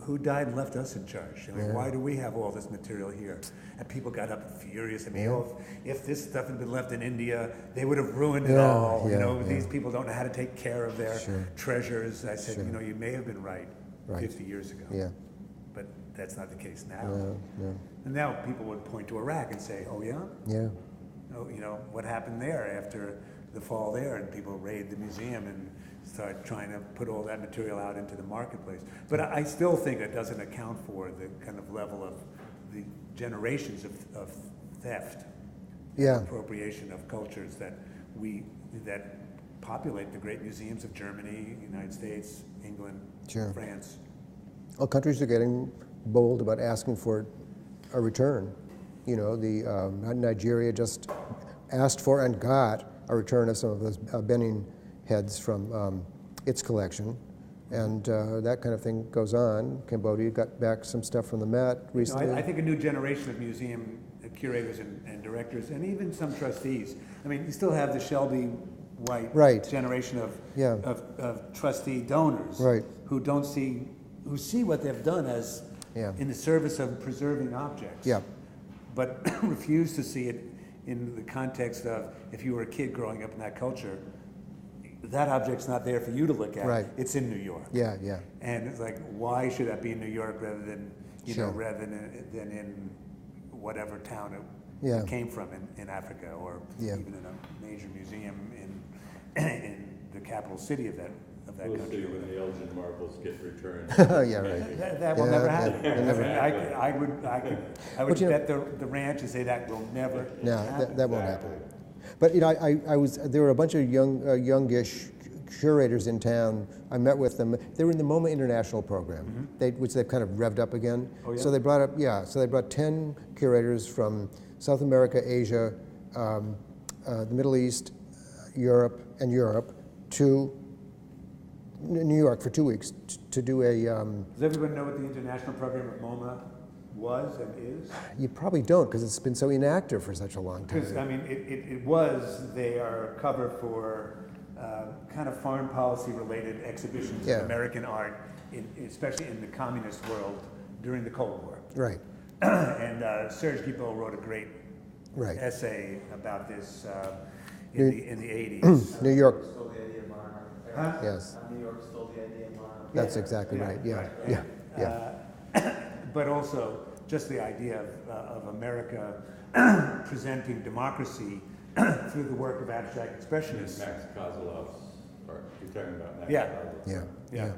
who died and left us in charge? I mean, Yeah. why do we have all this material here? And people got up furious. I mean, if this stuff had been left in India, they would have ruined it Yeah, all. yeah, These people don't know how to take care of their Sure. treasures. I said, Sure. you may have been right, Right. 50 years ago. Yeah. But that's not the case now. No, no. And now people would point to Iraq and say, oh yeah? Yeah. What happened there after the fall there? And people raid the museum and start trying to put all that material out into the marketplace. But I still think it doesn't account for the kind of level of the generations of theft, Yeah. appropriation of cultures that populate the great museums of Germany, United States, England, Sure. France. Well, countries are getting bold about asking for a return. Nigeria just asked for and got a return of some of those Benin heads from its collection. And that kind of thing goes on. Cambodia got back some stuff from the Met recently. I think a new generation of museum curators and directors, and even some trustees. I mean, you still have the Shelby White Right. generation of, Yeah. of trustee donors Right. who see what they've done as Yeah. in the service of preserving objects, Yeah. but refuse to see it in the context of if you were a kid growing up in that culture, that object's not there for you to look at. Right. It's in New York. Yeah, yeah. And it's like, why should that be in New York rather than, Sure. rather than in whatever town Yeah. it came from in Africa, or Yeah. even in a major museum in the capital city of that We'll see country. when the Elgin marbles get returned. Yeah, right. That will Yeah, never that- happen. that never- I would But, you know- bet the ranch and say that will never No, happen. that won't happen. But there were a bunch of youngish curators in town. I met with them. They were in the MoMA International program, which they've kind of revved up again. Oh, yeah? So they brought 10 curators from South America, Asia, the Middle East, Europe to New York for 2 weeks to do a. Does everyone know what the international program of MoMA was and is? You probably don't because it's been so inactive for such a long Because, time. I mean, they are cover for kind of foreign policy related exhibitions Yeah. of American art, especially in the communist world during the Cold War. Right, And Serge Guilbeault wrote a great right. essay about this New- in the 80s. New York. Stole the idea of Monarch. Huh? Yes. New York stole the idea of Monarch. That's exactly right. Yeah, yeah, yeah. But also just the idea of America presenting democracy through the work of abstract expressionists. Max Kozlov's art. You're talking about Max Yeah. Kozlov. Yeah, Yeah. yeah.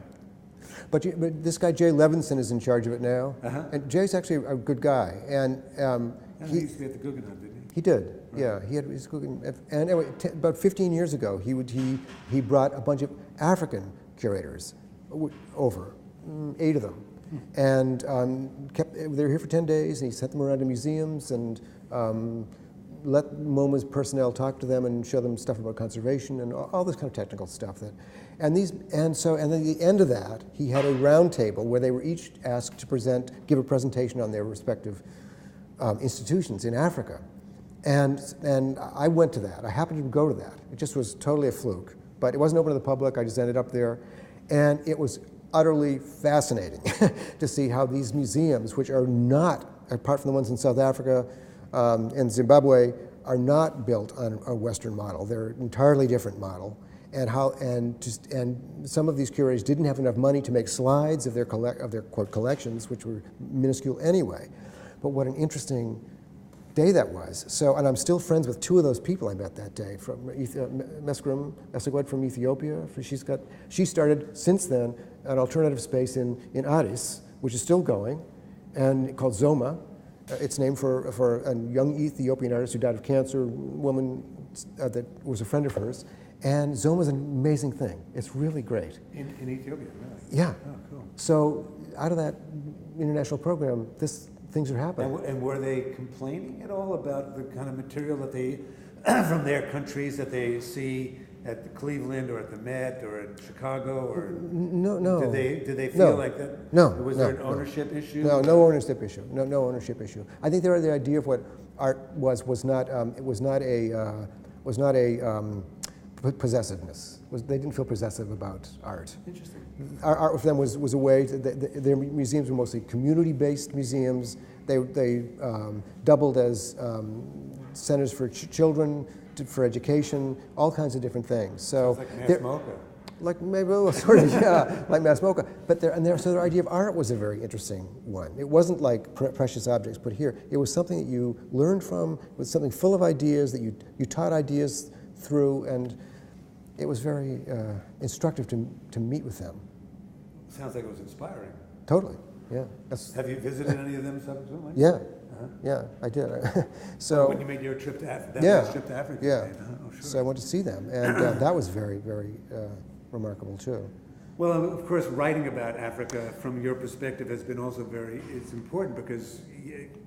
But this guy Jay Levinson is in charge of it now, Uh-huh. and Jay's actually a good guy, and And he he used to be at the Guggenheim, didn't he? he did, yeah. He had his cooking, and anyway, about 15 years ago, he brought a bunch of African curators over, 8 of them, and they were here for 10 days, and he sent them around to museums and let MoMA's personnel talk to them and show them stuff about conservation and all this kind of technical stuff. And then at the end of that, he had a round table where they were each asked to give a presentation on their respective institutions in Africa. And I went to that. I happened to go to that. It just was totally a fluke. But it wasn't open to the public. I just ended up there. And it was utterly fascinating to see how these museums, which are not, apart from the ones in South Africa and Zimbabwe, are not built on a Western model. They're an entirely different model. And some of these curators didn't have enough money to make slides of their quote collections, which were minuscule anyway. But what an interesting day that was. So, and I'm still friends with 2 of those people I met that day. From Mesgrim Esegwed from Ethiopia. She started since then an alternative space in Addis, which is still going, and called Zoma. It's named for a young Ethiopian artist who died of cancer, woman that was a friend of hers. And Zoma is an amazing thing. It's really great. In Ethiopia, really? Yeah. Oh, cool. So out of that international program, things are happening. And were they complaining at all about the kind of material that they, from their countries, that they see at the Cleveland or at the Met or at Chicago or? No. Did they feel No. like that? No, Was no, there an no. ownership issue? No ownership issue. No ownership issue. I think the idea of what art was not possessiveness. They didn't feel possessive about art. Interesting. Art for them was a way. Their museums were mostly community-based museums. They doubled as centers for children, for education, all kinds of different things. So Sounds like they're- Mass Mocha. like maybe a little sort of, yeah, like Mass Mocha. But so their idea of art was a very interesting one. It wasn't like precious objects put here. It was something that you learned from. It was something full of ideas that you taught ideas through, and it was very instructive to meet with them. Sounds like it was inspiring. Totally, yeah. Have you visited any of them subsequently? Yeah, Uh-huh. yeah, I did. When you made your trip to Africa, Yeah. last trip to Africa. Yeah. right? Oh, sure. So I went to see them, and that was very, very remarkable too. Well, of course, writing about Africa from your perspective has been also it's important because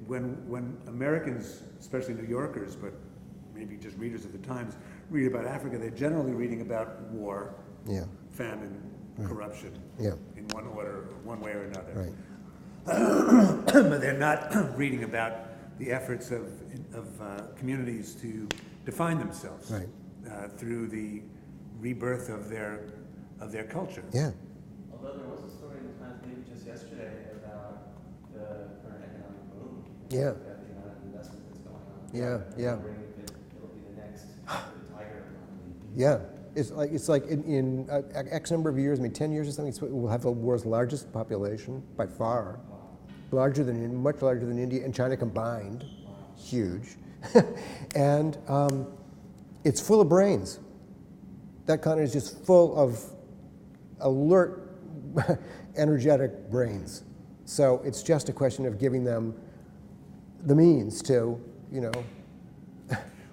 when Americans, especially New Yorkers, but maybe just readers of the Times, read about Africa, they're generally reading about war, Yeah, famine, corruption, yeah, in one order, one way or another. right. But they're not reading about the efforts of communities to define themselves Right. through the rebirth of their culture. Yeah, Although there was a story in the Times maybe just yesterday about the current economic boom. Yeah. About the amount of investment that's going on. Yeah, yeah. Wondering if it'll be the next tiger economy. yeah. It's like in X number of years, I mean, 10 years or something, we'll have the world's largest population by far, much larger than India and China combined, huge, and it's full of brains. That continent is just full of alert, energetic brains. So it's just a question of giving them the means to,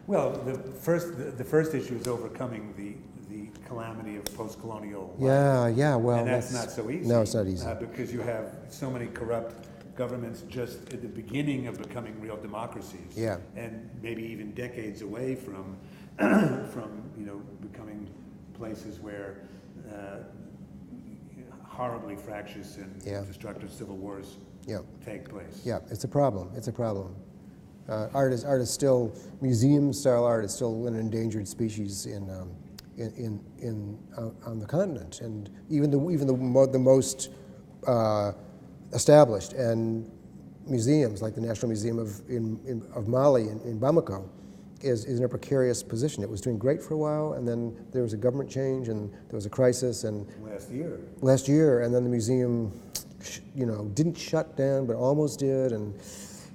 Well, the first issue is overcoming the calamity of post-colonial life. yeah, well, and that's not so easy. No, it's not easy. Because you have so many corrupt governments just at the beginning of becoming real democracies. Yeah. And maybe even decades away from becoming places where horribly fractious and Yeah. destructive civil wars Yeah. take place. Yeah, it's a problem. It's a problem. Art is still museum-style art is still an endangered species on the continent, and even the most established and museums like the National Museum of Mali in Bamako is in a precarious position. It was doing great for a while, and then there was a government change, and there was a crisis, and Last year. and then the museum, didn't shut down, but almost did, and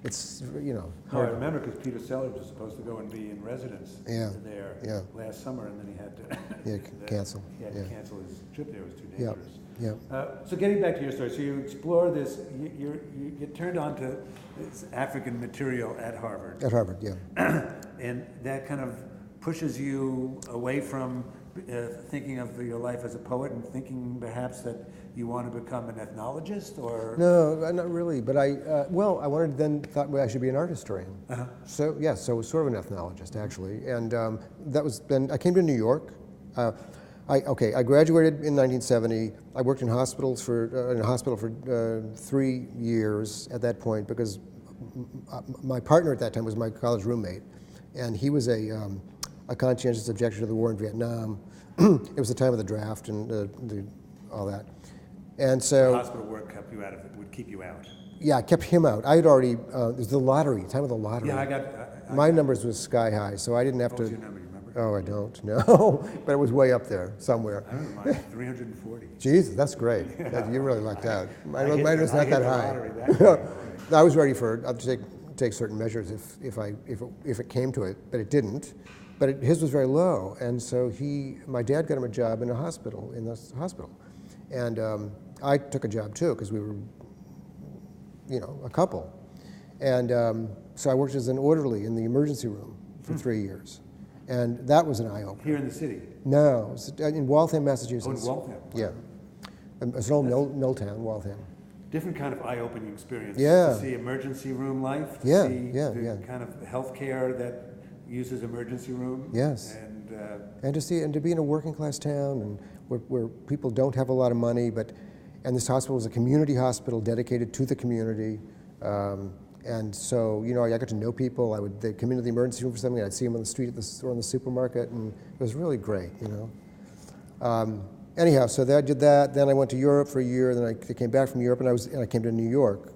it's, No, I hard. remember because Peter Sellers was supposed to go and be in residence Yeah, there yeah. last summer, and then he had to Yeah, cancel. He had to Yeah. cancel his trip there. It was too Yeah, dangerous. yeah. So getting back to your story, so you explore this. You get turned on to this African material at Harvard, At Harvard, yeah. and that kind of pushes you away from thinking of your life as a poet and thinking perhaps that you want to become an ethnologist, or No, not really. But I wanted thought I should be an art historian. Uh-huh. So yeah, so I was sort of an ethnologist actually, and that was then I came to New York. I graduated in 1970. I worked in hospitals in a hospital for 3 years at that point because my partner at that time was my college roommate, and he was a conscientious objector to the war in Vietnam. It was the time of the draft and all that. And so, hospital work kept you out of it, would keep you out. yeah, I kept him out. I had already, it was the lottery, time of the lottery. Yeah, My numbers was sky high, so I didn't have What was to. your number? You remember? Oh, I don't, no. But it was way up there somewhere. I don't know. Mine, 340. Jesus, that's great. You really lucked out. Mine was I not hit that the high. lottery that day. I was ready to take certain measures if it came to it, but it didn't. But his was very low, and so my dad got him a job in the hospital, and I took a job too because we were, a couple, and so I worked as an orderly in the emergency room for 3 years, and that was an eye opener. Here in the city. No, it was in Waltham, Massachusetts. Oh, in Waltham. Yeah, it's an old mill town, Waltham. Different kind of eye-opening experience. Yeah. To see emergency room life. To Yeah, see yeah, the yeah. kind of healthcare that used as emergency room. Yes. And to see and to be in a working class town and where people don't have a lot of money, and this hospital is a community hospital dedicated to the community. And so, you know, I got to know people. They'd come into the emergency room for something, and I'd see them on the street or in the supermarket, and it was really great, you know. Anyhow, so I did that. Then I went to Europe for a year. Then I came back from Europe, and I came to New York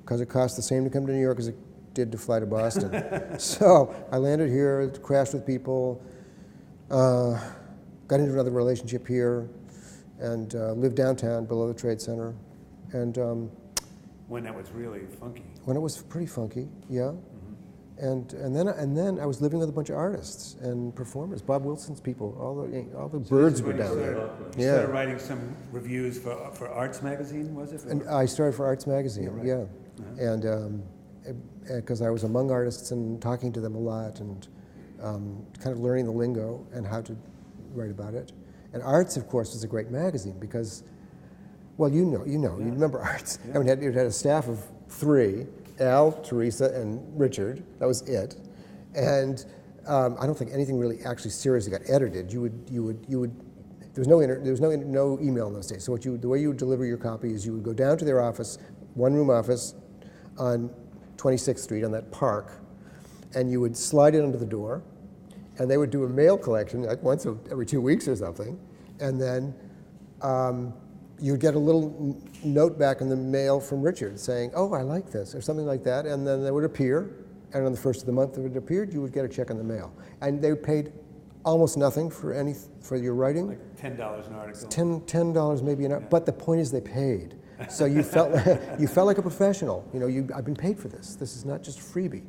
because it cost the same to come to New York as it did to fly to Boston. So I landed here, crashed with people, got into another relationship here, and lived downtown below the Trade Center, and. When that was really funky. When it was pretty funky, yeah. And then I was living with a bunch of artists and performers. Bob Wilson's people, all the birds were down there. You started writing some reviews for Arts Magazine, was it? And I started for Arts Magazine, Yeah, right. yeah. And because I was among artists and talking to them a lot and kind of learning the lingo and how to write about it. And Arts, of course, was a great magazine because, well, you remember Arts. Yeah. I mean, it had a staff of 3, Al, Teresa, and Richard. That was it. And I don't think anything really actually seriously got edited. You would. There was no email in those days. So the way you would deliver your copy is you would go down to their office, one-room office, on 26th Street on that park, and you would slide it under the door, and they would do a mail collection like once every 2 weeks or something, and then. You'd get a little note back in the mail from Richard saying, "Oh, I like this," or something like that, and then they would appear, and on the first of the month that it appeared, you would get a check in the mail. And they paid almost nothing for your writing. Like $10 an article. $10 maybe an hour, but the point is they paid. So you felt like a professional. You know, I've been paid for this. This is not just a freebie.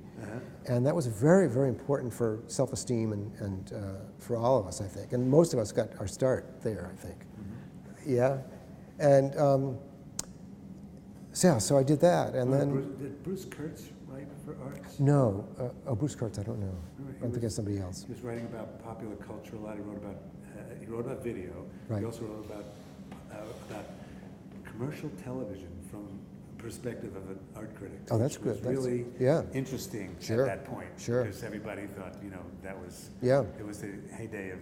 And that was very, very important for self-esteem and for all of us, I think. And most of us got our start there, I think. Yeah. And so I did that, and then Did Bruce Kurtz write for Arts? no, Bruce Kurtz, I don't know. Right, I don't think it's somebody else. He was writing about popular culture a lot. He wrote about video. Right. He also wrote about commercial television from the perspective of an art critic. Oh, that's which was good. really yeah. interesting Sure. at that point. Sure. Because everybody thought, that was it was the heyday of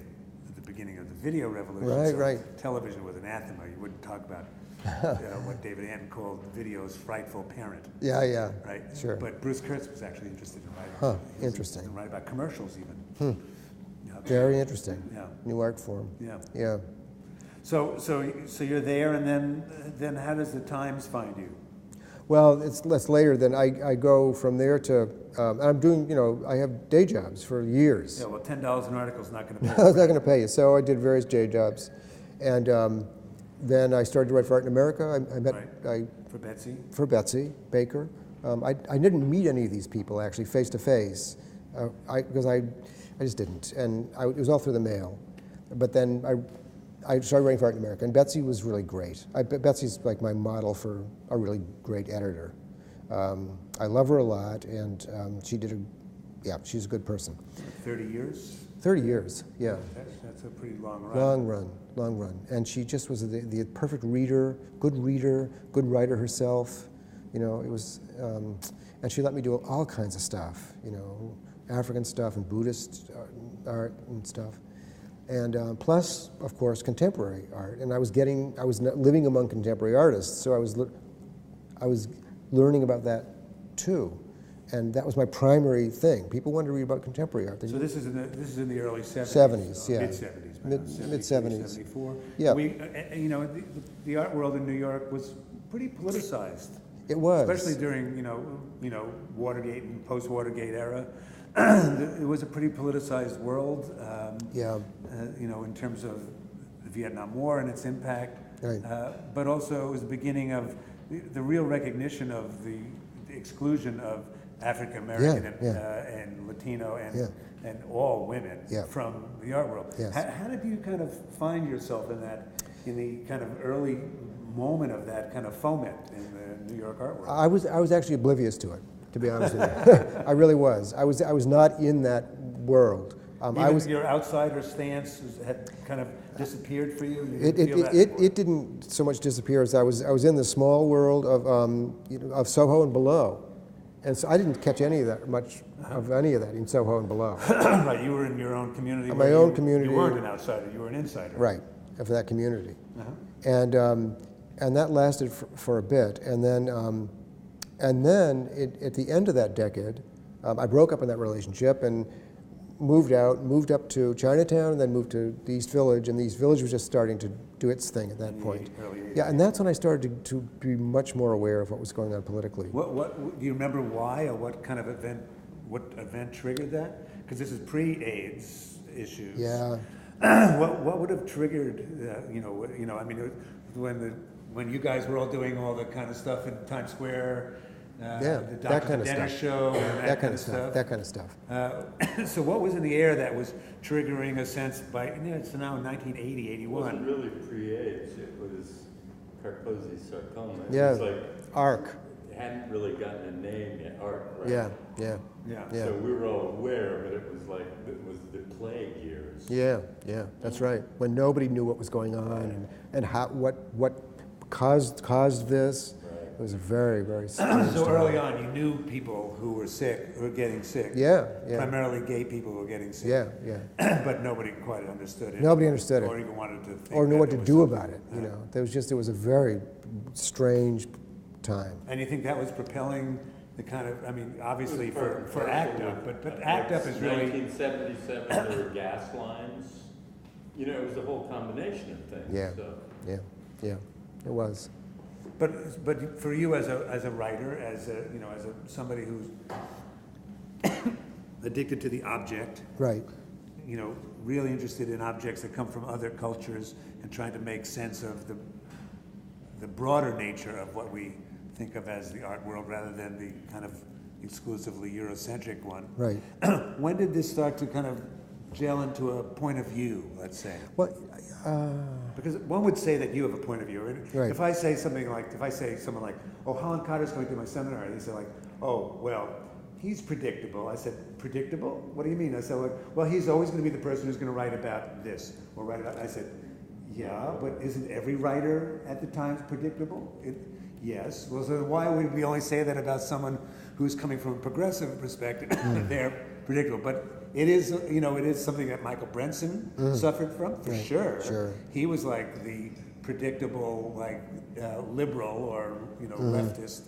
the beginning of the video revolution. Right, so right. Television was anathema. You wouldn't talk about what David Anton called video's frightful parent. Yeah. Right. Sure. But Bruce Kurtz was actually interested in writing. Huh, He was interesting. interested in writing about commercials even. Yeah. Very interesting. Yeah. New art form. Yeah. Yeah. So you're there, and then how does the Times find you? Well, it's less later. Then I go from there to I'm doing. I have day jobs for years. Yeah. Well, $10 an article is not going to I pay. was not going to pay you. So I did various day jobs, and then I started to write for Art in America. I met For Betsy. for Betsy Baker. I didn't meet any of these people actually face to face, because I just didn't, and it was all through the mail. But then I started writing for Art in America, and Betsy was really great. Betsy's like my model for a really great editor. I love her a lot, and she's a good person. 30 years. 30 years, yeah. That's a pretty long run. Long run. And she just was the perfect reader, good writer herself. It was, and she let me do all kinds of stuff, African stuff and Buddhist art and stuff. And plus, of course, contemporary art. And I was living among contemporary artists, so I was learning about that too. And that was my primary thing. People wanted to read about contemporary art. So this is in the early 70s. 70s, yeah. Mid-70s. Mid-70s. 74. Yeah. The art world in New York was pretty politicized. It was. Especially during, Watergate and post-Watergate era. It was a pretty politicized world. In terms of the Vietnam War and its impact. Right. But also it was the beginning of the real recognition of the exclusion of African American and Latino and all women from the art world. Yes. How did you kind of find yourself in the kind of early moment of that kind of foment in the New York art world? I was actually oblivious to it, to be honest with you. I really was. I was not in that world. Your outsider stance had kind of disappeared for you. It didn't so much disappear as I was in the small world of Soho and below, And so I didn't catch any of that, much of any of that in Soho and below. Right, you were in your own community. My where own you, community. You weren't an outsider, you were an insider. Right, of that community. Uh-huh. And that lasted for a bit. And then at the end of that decade, I broke up in that relationship and moved up to Chinatown, and then moved to the East Village, and the East Village was just starting to do its thing at that point. Early 80s. Yeah, and that's when I started to be much more aware of what was going on politically. What do you remember why, or what kind of event, what event triggered that? Because this is pre-AIDS issues. Yeah. What would have triggered, I mean, when you guys were all doing all the kind of stuff in Times Square, Yeah, the that Dr. kind of Dennis stuff. show, and that kind of stuff. That kind of stuff. So what was in the air that was triggering a sense by, it's now 1980, It 81. wasn't really pre-AIDS, it was Kaposi sarcoma. Yeah, It was like, ARC. it hadn't really gotten a name yet, ARC, right? Yeah. Yeah. Yeah. So we were all aware, but it was like, it was the plague years. Yeah, that's right. When nobody knew what was going on and how what caused this. Right. It was a very, very strange So time. early on, you knew people who were sick, who were getting sick. Yeah. Primarily gay people who were getting sick. Yeah. But nobody quite understood it. Nobody understood it. Or even wanted to think Or knew that what there to was do something. about it. You know, it was a very strange time. And you think that was propelling the kind of, I mean, obviously It was for ACT UP, but ACT UP is really, 1977, there were gas lines. You know, it was a whole combination of things. Yeah. So. Yeah, it was. but for you as a writer, as somebody who's addicted to the object, Right. really interested in objects that come from other cultures and trying to make sense of the broader nature of what we think of as the art world rather than the kind of exclusively Eurocentric one. Right. When did this start to kind of gel into a point of view, let's say? Well, Because one would say that you have a point of view. Right. If I say someone like, oh, Holland Carter's going to my seminar, and they say like, oh, well, he's predictable. I said, predictable? What do you mean? I said, well, he's always going to be the person who's going to write about this or write about. I said, yeah, but isn't every writer at the Times predictable? Yes. Well, so why would we only say that about someone who's coming from a progressive perspective? They're predictable, but. It is something that Michael Brenson suffered from, for Right, sure. sure. He was like the predictable, liberal or leftist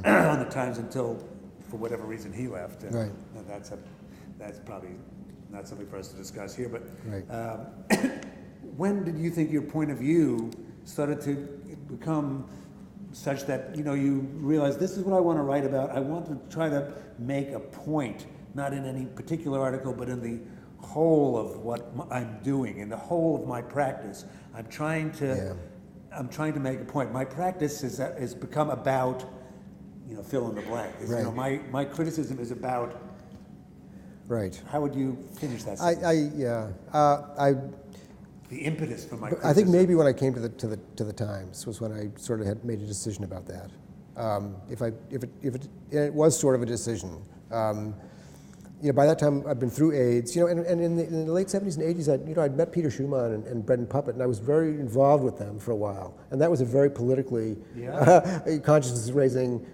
on the Times until, for whatever reason, he left. And Right. That's probably not something for us to discuss here. But Right. when did you think your point of view started to become such that you realized this is what I want to write about? I want to try to make a point. Not in any particular article, but in the whole of what I'm doing, in the whole of my practice. I'm trying to make a point. My practice has become about, fill in the blank. Right. My criticism is about. Right. How would you finish that sentence? The impetus for my criticism. I think maybe when I came to the Times was when I sort of had made a decision about that. It was sort of a decision. By that time I'd been through AIDS, and in the late 70s and 80s, I'd met Peter Schumann and Bread and Puppet, and I was very involved with them for a while. And that was a very politically consciousness-raising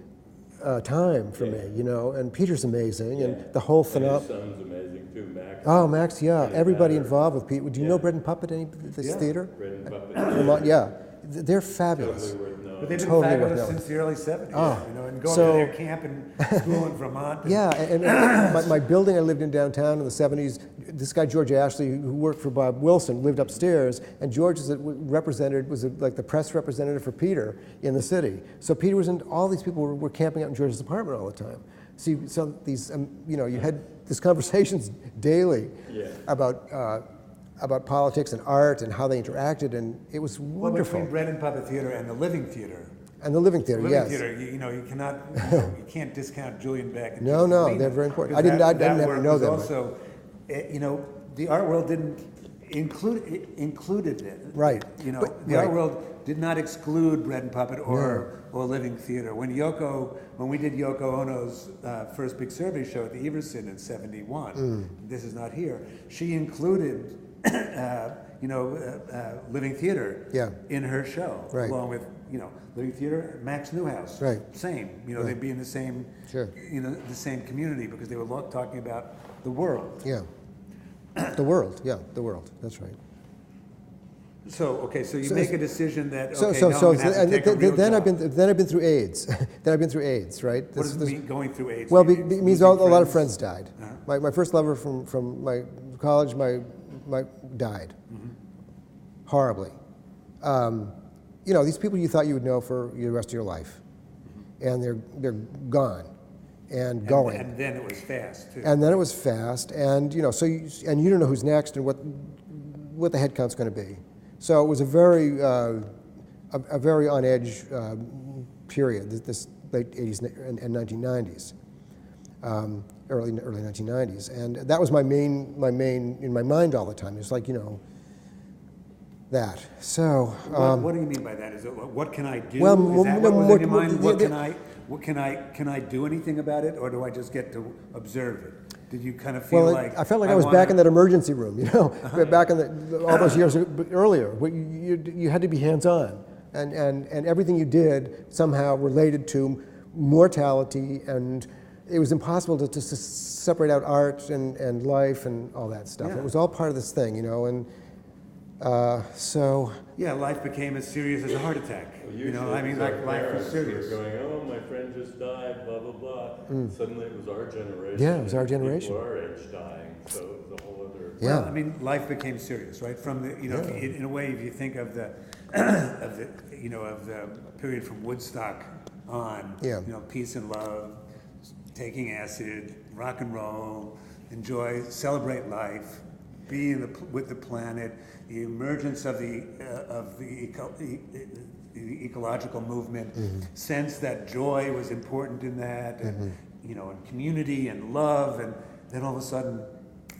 time for me, and Peter's amazing, and the whole And his phenomenon. son's amazing too, Max. Oh, Max, yeah, Really everybody matter. involved with Pete. Do you know Bread and Puppet, this Yeah. theater? Bread and Puppet. Vermont, yeah, they're fabulous. Totally worth knowing. But they've been Totally worth fabulous knowing. since the early 70s, and going so- to their camp and school in Vermont. And Yeah, and my building I lived in downtown in the 70s, this guy George Ashley, who worked for Bob Wilson, lived upstairs, and George was like the press representative for Peter in the city. So Peter was in, all these people were camping out in George's apartment all the time. So these, you had these conversations daily Yeah. about politics and art and how they interacted, and it was Well, wonderful. between Bread and Puppet Theater and the Living Theater. And the Living Theater, Living yes. Theater, you cannot, you can't discount Julian Beck. And No, Jason no, Lehman, they're very important. because I didn't that ever work know was them, but- Also, the art world didn't included it. Right. The right. art world did not exclude Bread and Puppet or Living Theater. When we did Yoko Ono's first big survey show at the Everson in '71, this is not here. She included, Living Theater Yeah. in her show, Right. along with Living Theater, Max Newhouse, Right. same. Right. They'd be in the same, Sure. the same community because they were talking about the world. Yeah. The world, that's right. So, okay, so you So- make a decision that, So, okay, so, now so, I'm gonna have to take a real then I've job. been through AIDS. Then I've been through AIDS, right? What does it mean, going through AIDS? Well, mean? it means Losing a lot of friends died. Uh-huh. My first lover from my college, my died horribly. These people you thought you would know for the rest of your life, and they're gone and going. And then it was fast, too. And then it was fast, and you don't know who's next and what the head count's going to be. So it was a very on edge period. This late '80s and 1990s, early 1990s, and that was my main in my mind all the time. It's like that. So What do you mean by that? Is it what can I do? Well, Is that what was in your more- mind? the- Can I do anything about it, or do I just get to observe it? Did you kind of feel Well, like I felt like I was back in that emergency room, back in all those years earlier. Where you had to be hands-on, and everything you did somehow related to mortality, and it was impossible to separate out art and life and all that stuff. Yeah. It was all part of this thing, and so. Yeah, life became as serious as a heart attack. Well, You know, usually I mean, it was our like life was parents who were serious. going, oh, my friend just died, blah, blah, blah. Suddenly it was our generation. Yeah, it was our and people generation. our age dying, so it was a whole other. Yeah. Well, I mean, life became serious, right? From the, Yeah. in a way, if you think of the, of the period from Woodstock on, Yeah. peace and love, taking acid, rock and roll, enjoy, celebrate life, be with the planet, the emergence of the ecological movement, sense that joy was important in that, and and community and love, and then all of a sudden,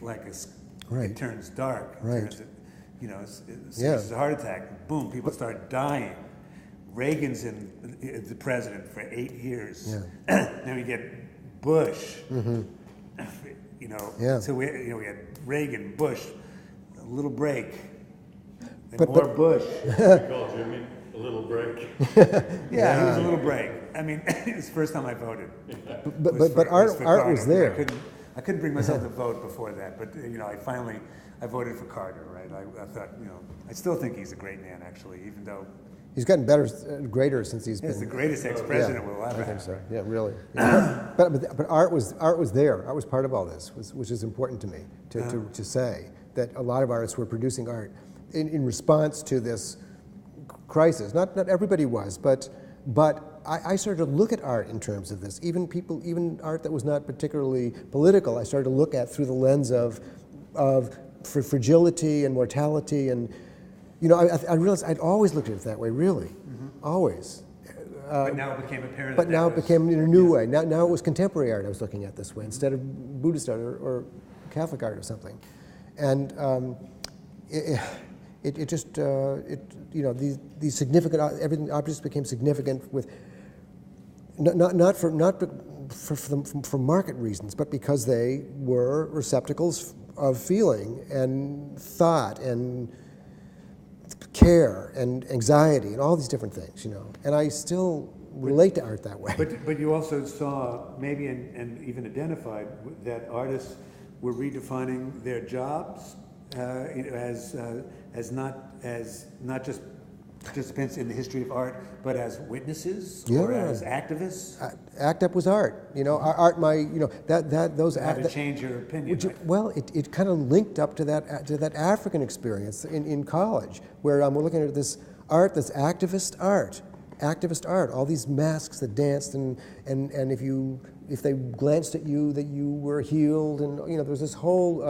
Right. it turns dark. It Right. turns, it's Yeah. a heart attack. Boom, people start dying. Reagan's the president for 8 years. Yeah. Then we get Bush. Yeah. So we had Reagan, Bush, a little break, and But- more Bush. We call Jimmy a little break. Yeah, it was a little break. I mean, it was the first time I voted. But Was for art Carter. was there. I couldn't bring myself to vote before that, but I voted for Carter, right? I thought, I still think he's a great man, actually, even though He's gotten better, greater since he's he's the been. greatest ex-president we'll ever I think have. so. Yeah, really. Yeah. But art was there. Art was part of all this, which is important to me to say that a lot of artists were producing art in response to this crisis. Not everybody was, but I started to look at art in terms of this. Even art that was not particularly political, I started to look at through the lens of fragility and mortality, and I realized I'd always looked at it that way, really, always. But now it became apparent. But now it became in a new way. Now it was contemporary art I was looking at this way instead of Buddhist art or Catholic art or something, and these significant objects became significant with not for market reasons, but because they were receptacles of feeling and thought and care and anxiety and all these different things, And I still relate to art that way. But you also saw maybe and even identified that artists were redefining their jobs as not just participants in the history of art, but as witnesses or Yeah. as activists. ACT UP was art, art. Those How to change your opinion. Right? Well, it kind of linked up to that African experience in college, where we're looking at this art, this activist art, all these masks that danced, and if they glanced at you, that you were healed, and there was this whole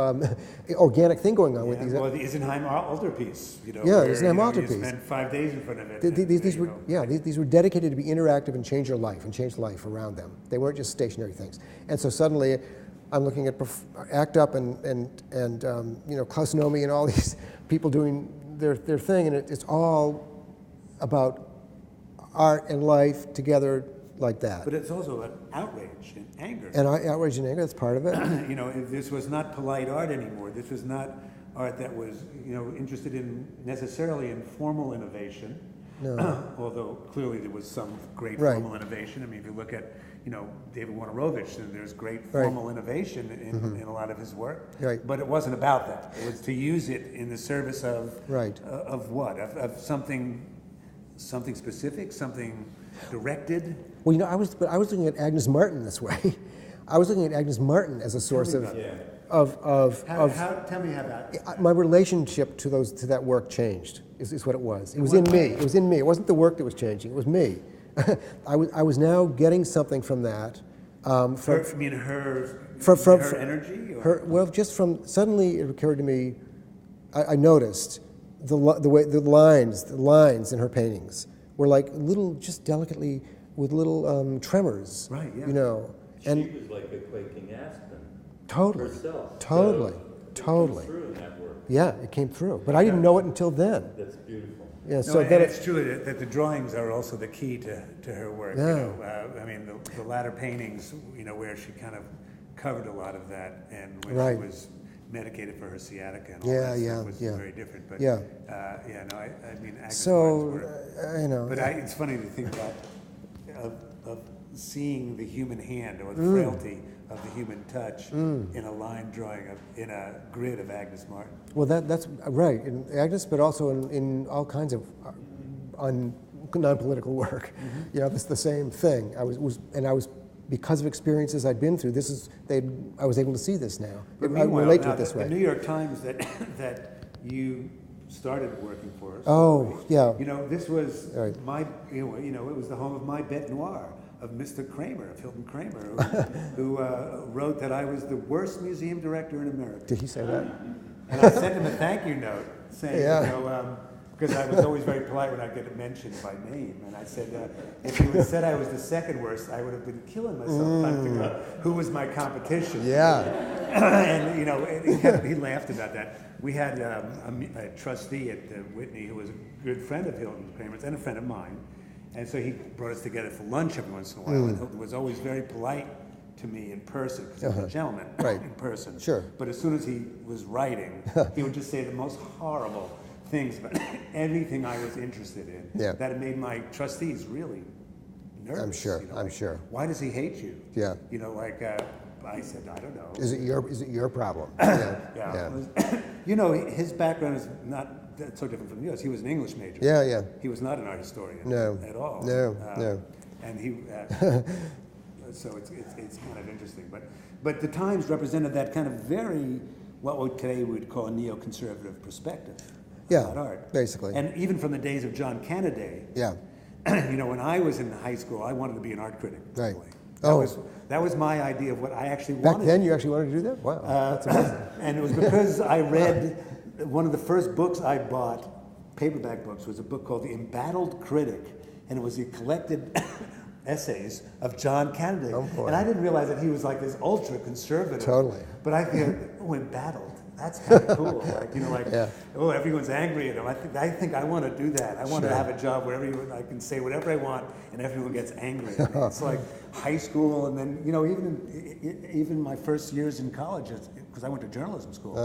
organic thing going on with these. Well, the Isenheim altarpiece. Yeah, where, Isenheim You altarpiece. spent 5 days in front of it. These were dedicated to be interactive and change your life and change life around them. They weren't just stationary things. And so suddenly, I'm looking at ACT UP and Klaus Nomi and all these people doing their thing, and it's all about art and life together like that. But it's also about outrage and anger. And outrage and anger, that's part of it. This was not polite art anymore. This was not art that was, interested in necessarily in formal innovation, No. Although clearly there was some great Right. formal innovation. I mean, if you look at, David Wojnarowicz, and there's great Right. formal innovation in a lot of his work. Right. But it wasn't about that. It was to use it in the service of Right. of what? Of something specific, something directed. Well, I was looking at Agnes Martin this way. I was looking at Agnes Martin as a source Tell me of, about Yeah. Tell me how that. my relationship to that work changed. Is what it was. It was in me. It was in me. It wasn't the work that was changing. It was me. I was now getting something from that. Her energy? Or? Just from suddenly it occurred to me. I noticed the way the lines in her paintings were like little, just delicately with little tremors. Right, yeah. She was like a quaking aspen Totally. herself. Totally. So it Totally. comes through in that work. Yeah, it came through, but I didn't know it until then. That's beautiful. Yeah, No, so and then it's true that the drawings are also the key to her work. Yeah. I mean, the latter paintings, where she kind of covered a lot of that, and when Right. she was medicated for her sciatica and all Yeah, that yeah, stuff was yeah. very different. But Yeah. I mean, Agnes So Martin's work. But it's funny to think about of seeing the human hand or the frailty of the human touch in a line drawing in a grid of Agnes Martin. well, that's right in Agnes, but also in all kinds of non-political work. It's the same thing. I was because of experiences I'd been through. I was able to see this now. But I meanwhile, relate to now it this the way. New York Times that you started working for. Oh, yeah. This was Right. it was the home of my bête noire of Mr. Kramer, of Hilton Kramer, who wrote that I was the worst museum director in America. Did he say that? And I sent him a thank you note saying, Yeah. because I was always very polite when I get mentioned by name. And I said, if you had said I was the second worst, I would have been killing myself trying to figure out who was my competition. Yeah. And he laughed about that. We had a trustee at Whitney who was a good friend of Hilton Kramer's and a friend of mine. And so he brought us together for lunch every once in a while. And Hilton was always very polite to me in person, because he was a gentleman Right. in person. Sure. But as soon as he was writing, he would just say the most horrible things about anything I was interested in. Yeah. That it made my trustees really nervous. I'm sure, I'm like, sure. Why does he hate you? Yeah. I said, I don't know. Is it your problem? Yeah. Yeah. His background is not so different from yours. He was an English major. Yeah. He was not an art historian. No. At all. No. And he, so it's kind of interesting. But the Times represented that kind of very, what today we'd call a neoconservative perspective. Yeah, About art. basically. And even from the days of John Kennedy. Yeah. When I was in high school, I wanted to be an art critic. by the Right. way. That was my idea of what I actually Back wanted. then, you actually wanted to do that? Wow, that's amazing. And it was because I read one of the first books I bought, paperback books, was a book called The Embattled Critic, and it was the collected essays of John Kennedy. Oh, boy. And I didn't realize that he was like this ultra conservative. Totally. But I feel, embattled. That's kind of cool. Yeah. Oh, everyone's angry at him. I think I want to do that. I want to have a job where I can say whatever I want and everyone gets angry at me. It's like high school, and then even my first years in college, because I went to journalism school.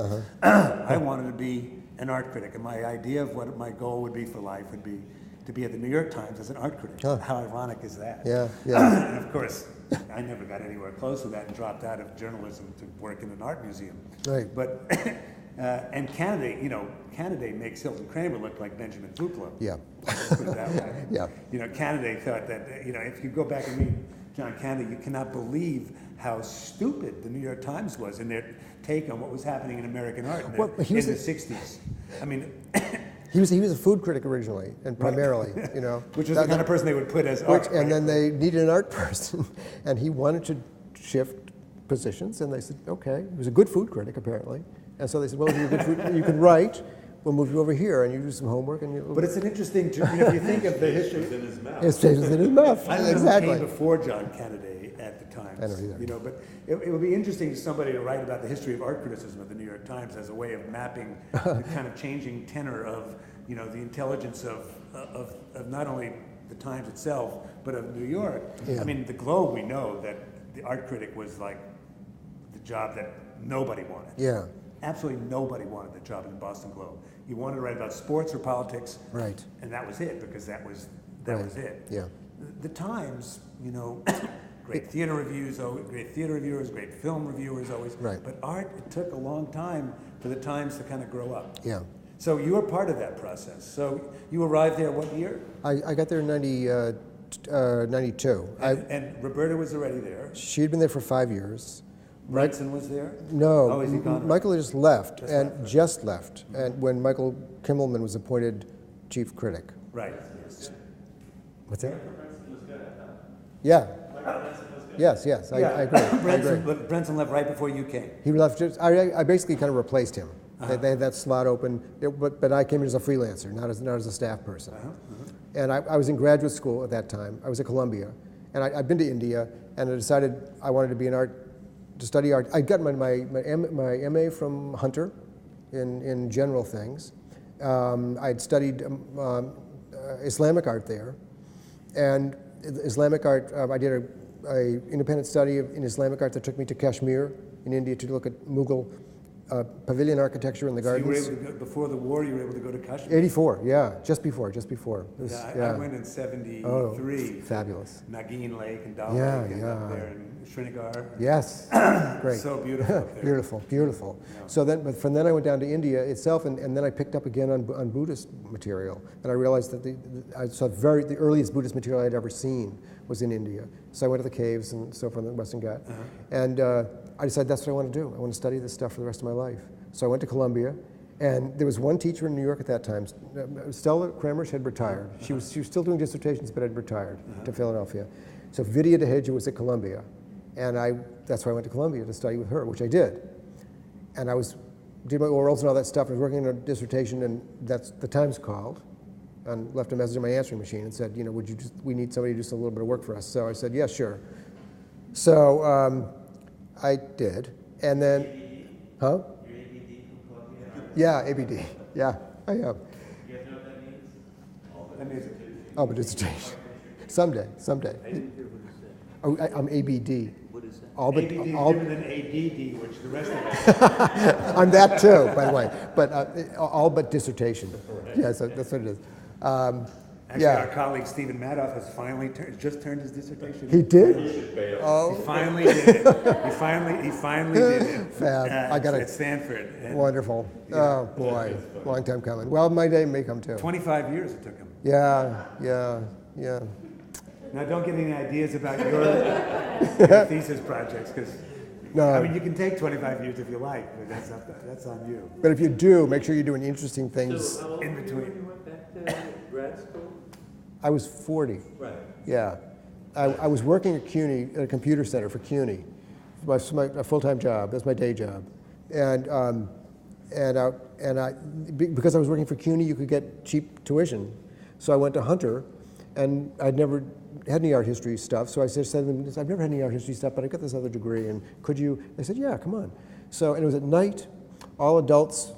I wanted to be an art critic, and my idea of what my goal would be for life would be to be at the New York Times as an art critic. How ironic is that? Yeah. And of course, I never got anywhere close to that and dropped out of journalism to work in an art museum. Right. But and Canada makes Hilton Kramer look like Benjamin Buchloh. Yeah. Let's put it that way. Yeah. Canada thought that if you go back and read John Canada, you cannot believe how stupid the New York Times was in their take on what was happening in American art in the 60s. I mean. He was a food critic originally, and primarily, Which was the kind of person they would put as art. And then they needed an art person, and he wanted to shift positions, and they said, okay. He was a good food critic, apparently. And so they said, well, if you're a good food, you can write, we'll move you over here, and you do some homework. But it's an interesting, if you think of the history. in his mouth. His face was in his mouth. I don't know Exactly. who came before John Kennedy at the Times. I don't either. But it would be interesting to somebody to write about the history of art criticism of the New York Times as a way of mapping the kind of changing tenor of the intelligence of not only the Times itself, but of New York. Yeah. I mean, the Globe, we know that the art critic was like the job that nobody wanted. Yeah. Absolutely nobody wanted the job in the Boston Globe. you wanted to write about sports or politics, Right. and that was it, because that was Right. it. Yeah. The Times, you know, great theater reviews, great theater reviewers, great film reviewers always. Right. But art, it took a long time for the Times to kind of grow up. Yeah. So you were part of that process. So you arrived there what year? I got there in 92. And Roberta was already there. She'd been there for 5 years. Branson was there? No, Oh, is he gone? Michael just left, Just and left, right. just left, and when Michael Kimmelman was appointed chief critic. Right. What's that? Branson was good, I thought. Yeah. Michael Branson was good. Yes, yes, I agree. I agree. Branson left right before you came. He left. I basically kind of replaced him. Uh-huh. They had that slot open, but I came in as a freelancer, not as a staff person. And I was in graduate school at that time. I was at Columbia, and I'd been to India, and I decided I wanted to be to study art. I'd gotten my MA from Hunter in general things. I'd studied Islamic art there, and Islamic art. I did a independent study in Islamic art that took me to Kashmir in India to look at Mughal pavilion architecture in the So you were gardens. able to go, before the war, you were able to go to Kashmir? 84, yeah, just before. It was, Yeah, I went in 73. Oh, fabulous. Nagin Lake and Dal Yeah, Lake and yeah. up there in Srinagar. Yes, great. So beautiful up there. Beautiful, beautiful. Yeah. So then, but from then I went down to India itself, and then I picked up again on Buddhist material, and I realized that the earliest Buddhist material I'd ever seen was in India. So I went to the caves and so forth on the Western Ghat, and I decided that's what I want to do. I want to study this stuff for the rest of my life. So I went to Columbia, and there was one teacher in New York at that time. Stella Kramers had retired. She was still doing dissertations, but had retired to Philadelphia. So Vidya Deheja was at Columbia, and that's why I went to Columbia to study with her, which I did. And did my orals and all that stuff. I was working on a dissertation, and the Times called and left a message on my answering machine and said, we need somebody to do a little bit of work for us. So I said, yeah, sure. So I did, and then, huh? Your ABD from Columbia. Yeah, ABD. Yeah, I am. You guys know what that means? That means Oh, but dissertation. Someday. I didn't hear what you said. Oh, I'm ABD. What is that? All but ABD is all. different than ADD, which the rest of us. I'm that too, by the way. But all but dissertation. Yeah, so that's what it is. Actually, our Yeah, colleague Stephen Madoff has finally just turned his dissertation. he did. He Oh, finally did it. He finally did it. Fab. I got it. At Stanford. And Wonderful. Oh boy, long time coming. Well, my day may come too. 25 years it took him. Yeah. Now, don't get any ideas about your thesis projects, because No. I mean, you can take 25 years if you like, but that's on you. But if you do, make sure you're doing interesting things. So how old in were you between. when you went back to grad school? I was 40. Right. Yeah. I was working at CUNY, at a computer center for CUNY. My full-time job. That's my day job. Because I was working for CUNY, you could get cheap tuition. So I went to Hunter, and I'd never had any art history stuff. So I said to them, I've never had any art history stuff, but I got this other degree, and could you? They said, yeah, come on. So, and it was at night, all adults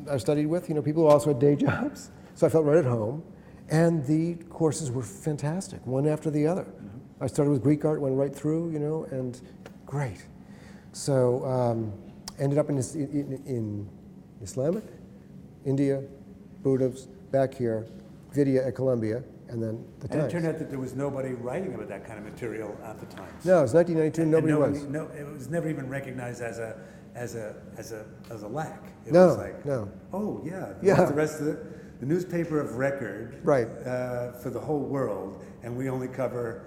I studied with, people who also had day jobs. So I felt right at home. And the courses were fantastic, one after the other. I started with Greek art, went right through, and great. So ended up in Islamic, India, Buddhist, back here, Vidya at Columbia, and then the And it Times. turned out that there was nobody writing about that kind of material at the time. No, it was 1992, And nobody no one- was. No, it was never even recognized as a lack. It No, was like, no. oh yeah, Yeah. the rest of the newspaper of record, Right. for the whole world, and we only cover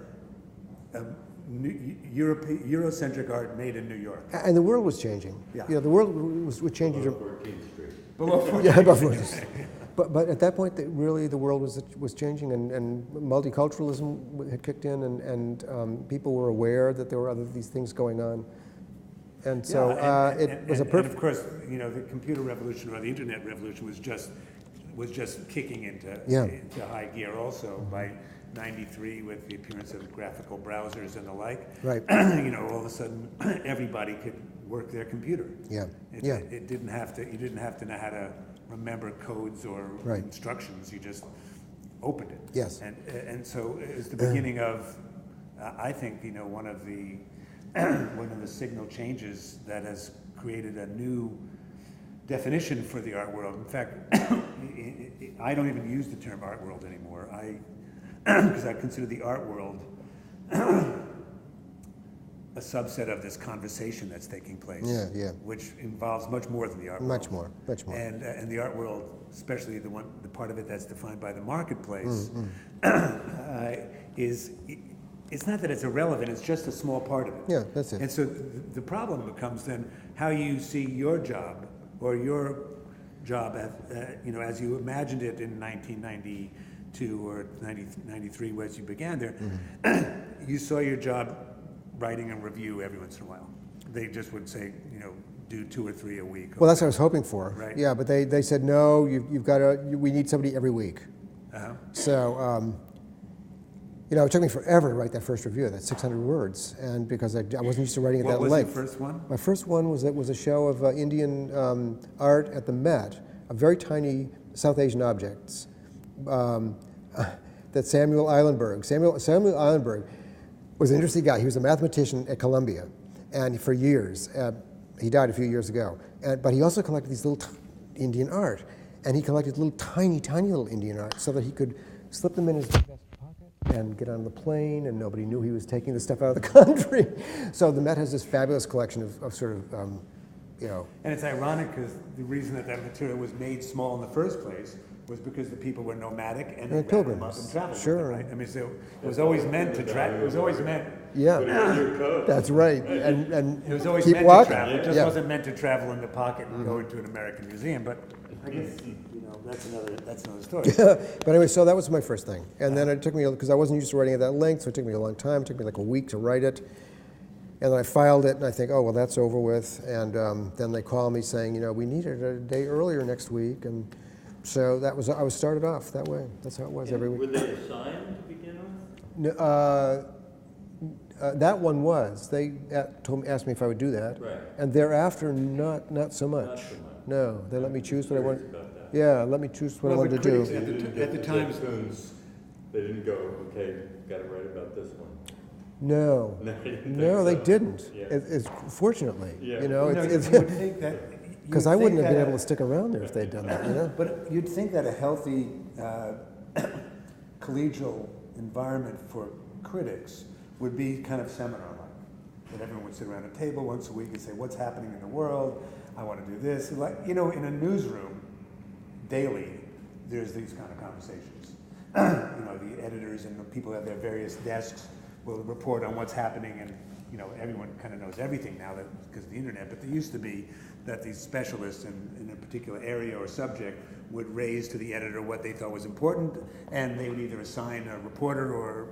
Eurocentric art made in New York. And the world was changing. Yeah. The world was changing. 14th Street. Yeah, about 40. But at that point, really, the world was changing, and multiculturalism had kicked in, and people were aware that there were these things going on, and so it was a And perfect. of course, the computer revolution or the internet revolution was just kicking into high gear also by '93 with the appearance of graphical browsers and the like. Right. All of a sudden, everybody could work their computer. Yeah. It didn't have to. You didn't have to know how to remember codes or Right. instructions. You just opened it. Yes. And so it was the beginning of, I think, one of the signal changes that has created a new definition for the art world. In fact, I don't even use the term art world anymore. Because I consider the art world a subset of this conversation that's taking place, which involves much more than the art world. Much more. And the art world, especially the part of it that's defined by the marketplace, it's not that it's irrelevant, it's just a small part of it. Yeah, that's it. And so the problem becomes then how you see your job, or your job as you imagined it in 1992 or 93 as you began there. You saw your job writing a review every once in a while. They just would say, do 2 or 3 a week. Well, that's what I was hoping for. Right. Yeah, but they said, no, you've got to, we need somebody every week. So, it took me forever to write that first review, that's 600 words, and because I wasn't used to writing it that length. What was your first one? My first one was a show of Indian art at the Met, of very tiny South Asian objects that Samuel Eilenberg was an interesting guy. He was a mathematician at Columbia, and for years, he died a few years ago. But he also collected these little Indian art, and he collected little tiny little Indian art so that he could slip them in his vest pocket and get on the plane, and nobody knew he was taking the stuff out of the country. So the Met has this fabulous collection of sort of, And it's ironic because the reason that material was made small in the first place was because the people were nomadic and they pilgrims. up and traveled. Sure. With them, right? I mean, so it was always meant to travel. It was always meant. Yeah, Put it in your coat. that's right. And It was always keep meant walking. to travel. It just Yeah. wasn't meant to travel in the pocket and go into an American museum. But I guess that's another story. But anyway, so that was my first thing. And then it took me, because I wasn't used to writing at that length, so it took me a long time. It took me like a week to write it. And then I filed it, and I think, oh, well, that's over with. And then they call me saying, we need it a day earlier next week. And so I was started off that way. That's how it was every week. Were they assigned to begin with? That one was. They asked me if I would do that. Right. And thereafter, not so much. Not so much. No, they let me choose what I wanted. About that. Yeah, let me choose what I wanted to critics do. at the time, They didn't go, okay, got to write about this one. No, No, you didn't no, they think so. didn't. Yeah. It's fortunately, Yeah. you would it's think that. because I wouldn't have been able to stick around there if they'd done that. But you'd think that a healthy collegial environment for critics would be kind of seminar-like. That everyone would sit around a table once a week and say, what's happening in the world? I want to do this. Like, in a newsroom, daily, there's these kind of conversations. The editors and the people at their various desks will report on what's happening, and everyone kind of knows everything now because of the internet. But there used to be that these specialists in a particular area or subject would raise to the editor what they thought was important, and they would either assign a reporter or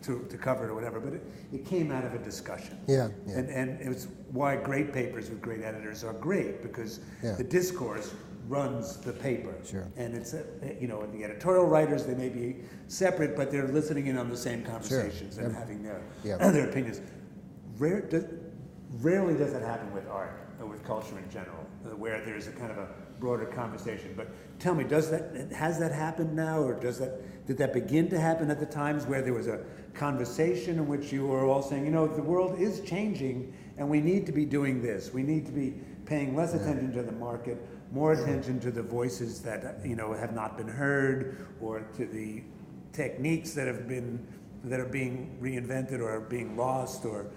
to cover it or whatever. But it came out of a discussion. Yeah. And it was why great papers with great editors are great, because the discourse runs the paper. Sure. And it's, the editorial writers, they may be separate, but they're listening in on the same conversations and having their opinions. Rarely does that happen with art or with culture in general, where there's a kind of a broader conversation. But tell me, has that happened now, or did that begin to happen at the times where there was a conversation in which you were all saying, the world is changing and we need to be doing this. We need to be paying less attention to the market, more attention to the voices that have not been heard, or to the techniques that are being reinvented or are being lost, or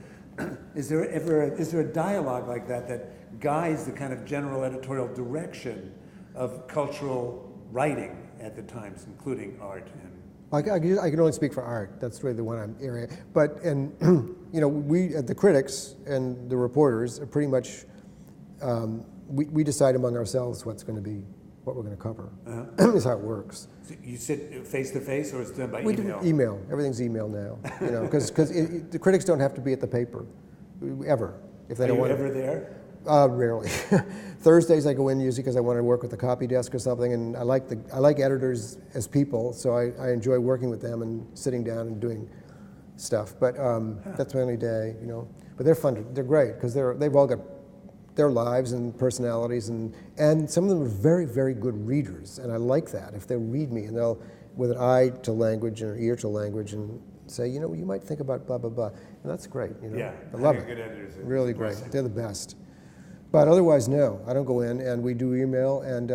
is there a dialogue like that guides the kind of general editorial direction of cultural writing at the times, including art? I can only speak for art. That's really the one area. But we the critics and the reporters are pretty much we decide among ourselves what we're going to cover. Is how it works. So you sit face to face, or is it done by We email? do email. Everything's email now. Because the critics don't have to be at the paper ever if they Are don't you want ever there? Rarely. Thursdays I go in usually because I want to work with the copy desk or something, and I like editors as people, so I enjoy working with them and sitting down and doing stuff. But that's my only day, But they're fun. They're great because they've all got their lives and personalities, and some of them are very, very good readers, and I like that. If they read me and they'll, with an eye to language and an ear to language, and say, you might think about blah, blah, blah. And that's great, Yeah, I love it. good editors are Really great. impressive. They're the best. But otherwise, no, I don't go in, and we do email, and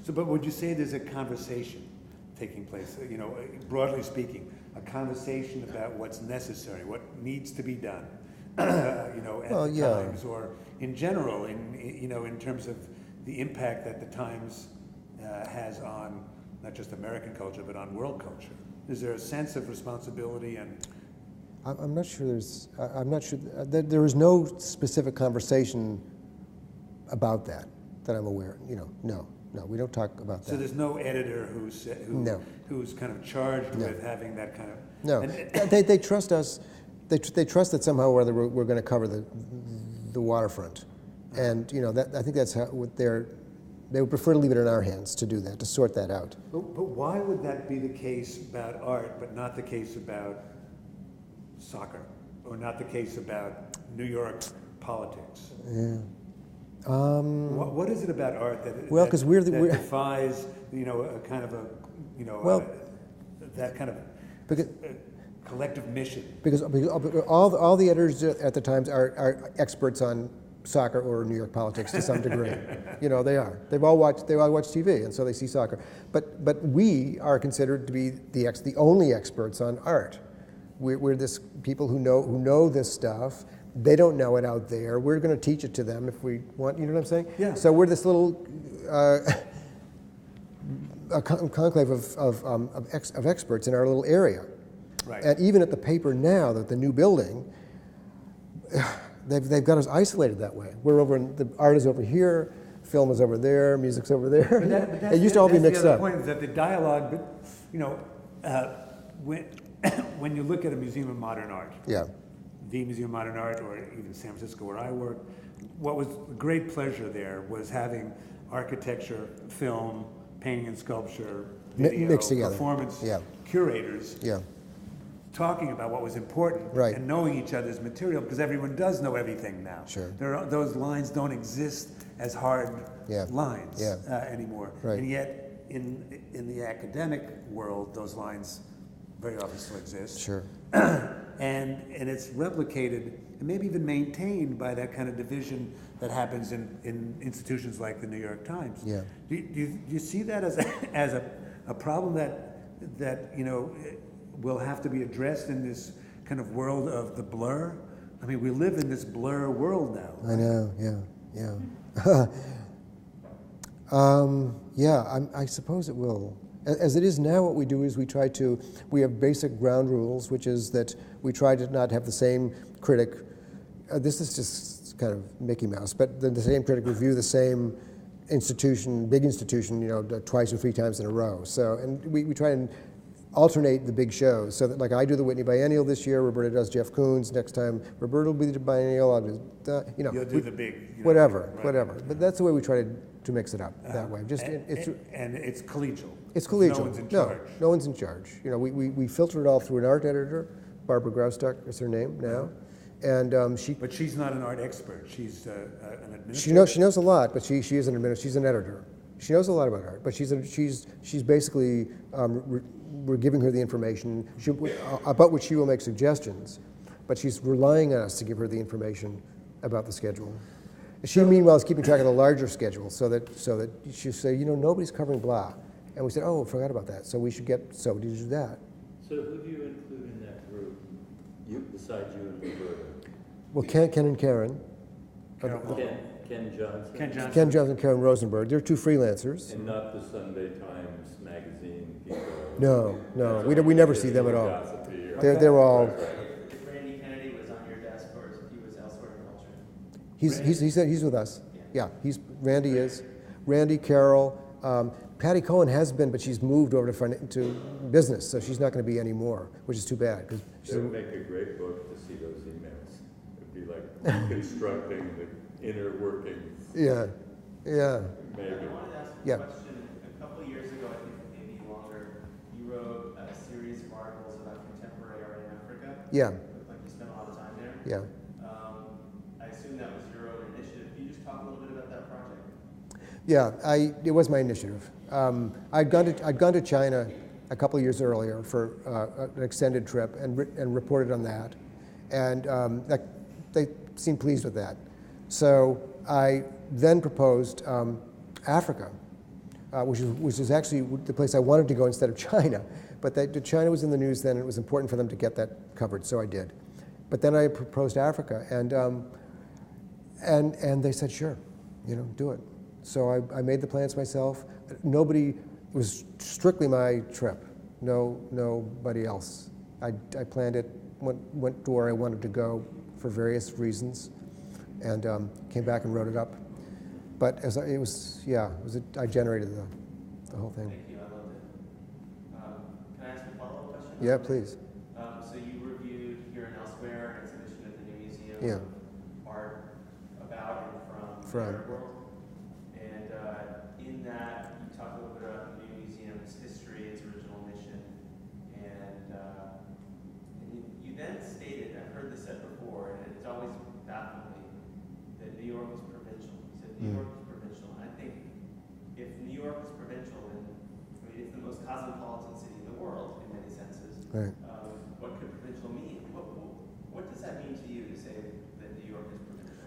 So, but would you say there's a conversation taking place, you know, broadly speaking, a conversation about what's necessary, what needs to be done, you know, at Well, the yeah. Times, or in general, you know, in terms of the impact that the Times has on not just American culture, but on world culture? Is there a sense of responsibility and? I'm not sure I'm not sure, there is no specific conversation about that I'm aware, you know, no, we don't talk about So that. there's no editor No. who's kind of charged No. with having that kind of. No, and- they trust us, they trust that somehow or other we're going to cover the waterfront. And, you know, I think that's how, they would prefer to leave it in our hands to do that, to sort that out. But why would that be the case about art, but not the case about soccer, or not the case about New York politics? Yeah. What is it about art that Well, 'cause we're defies, you know, a kind of a, you know, Well, that kind of because, collective mission? because all the editors at the Times are experts on soccer or New York politics to some degree. You know, they are. They all watch TV, and so they see soccer. But we are considered to be the only experts on art. We're this people who know this stuff. They don't know it out there. We're going to teach it to them if we want. You know what I'm saying? Yeah. So we're this little a conclave of experts in our little area. Right. And even at the paper now, that the new building, they've got us isolated that way. We're over, the art is over here, film is over there, music's over there. But that's It used to all be that's mixed the other up. point, is that the dialogue, but, you know, when you look at a museum of modern art, Yeah, the Museum of Modern Art, or even San Francisco where I work, what was a great pleasure there was having architecture, film, painting and sculpture, video, mixed together. performance Yeah. curators yeah, talking about what was important Right. and knowing each other's material, because everyone does know everything now. Sure. Those lines don't exist as hard Yeah. lines Yeah. Anymore. Right. And yet, in the academic world, those lines very often still exist. sure. And it's replicated and maybe even maintained by that kind of division that happens in institutions like the New York Times. Yeah. Do you see that as a problem that you know will have to be addressed in this kind of world of the blur? I mean, we live in this blur world now. I know, yeah. I suppose it will. As it is now, what we do is we have basic ground rules, which is that we try to not have the same critic, this is just kind of Mickey Mouse, but the same critic review the same institution, big institution, you know, twice or three times in a row. So, and we try and alternate the big shows, so that, like, I do the Whitney Biennial this year, Roberta does Jeff Koons, next time Roberta will be the Biennial, I'll do, you know. You'll do the big, you know, Whatever, right. whatever. But that's the way we try to mix it up, that way. Just, and it's collegial. it's collegial. No one's in charge. No one's in charge. You know, we filter it all through an art editor. Barbara Graustock is her name now, and But she's not an art expert. She's an administrator. she knows a lot, but she is an administrator. She's an editor. She knows a lot about art, but she's basically we're giving her the information about which she will make suggestions, but she's relying on us to give her the information about the schedule. She meanwhile is keeping track of the larger schedule, so that she'll say, you know, nobody's covering blah, and we said, oh, forgot about that. So we should get somebody to do that. So who do you include in that group, besides you and Roberta? Well, Ken and Karen, Carol Lowe. Ken Johnson? Ken Johnson. Ken Johnson and Karen Rosenberg, they're two freelancers. And not the Sunday Times Magazine people? No, That's we never all see them at all. gossipy or- They're all. Right, right. If Randy Kennedy was on your desk or if he was elsewhere in culture. He's with us. Yeah, Randy, Carol, Patty Cohen has been, but she's moved over to business, so she's not going to be anymore, which is too bad. Cause It would make a great book to see those emails. It'd be like constructing the inner workings, yeah, maybe. I wanted to ask Yeah. a question. A couple of years ago, I think maybe longer, you wrote a series of articles about contemporary art in Africa. yeah, It looked like you spent a lot of time there. yeah. I assume that was your own initiative. Can you just talk a little bit about that project? Yeah, it was my initiative. I'd gone to China a couple of years earlier for an extended trip and reported on that, and they seemed pleased with that. So I then proposed Africa, which is actually the place I wanted to go instead of China. But China was in the news then, and it was important for them to get that covered, so I did. But then I proposed Africa, and they said, sure, do it. So I made the plans myself. It was strictly my trip, nobody else. I planned it, went to where I wanted to go for various reasons, and came back and wrote it up. But I generated the whole thing. Thank you, I loved it. Can I ask a follow-up question? Yeah, please. So you reviewed Here and Elsewhere, an exhibition at the New Museum Yeah. of Art about and from the From. art world. And in that, you talk a little bit about the New Museum's history, its original mission, and you then stated, I've heard this said before, and it's always baffled me, that New York is provincial. You said New York is provincial. And I think if New York is provincial, then it's the most cosmopolitan city in the world in many senses. Right. What could provincial mean? What does that mean to you to say that New York is provincial?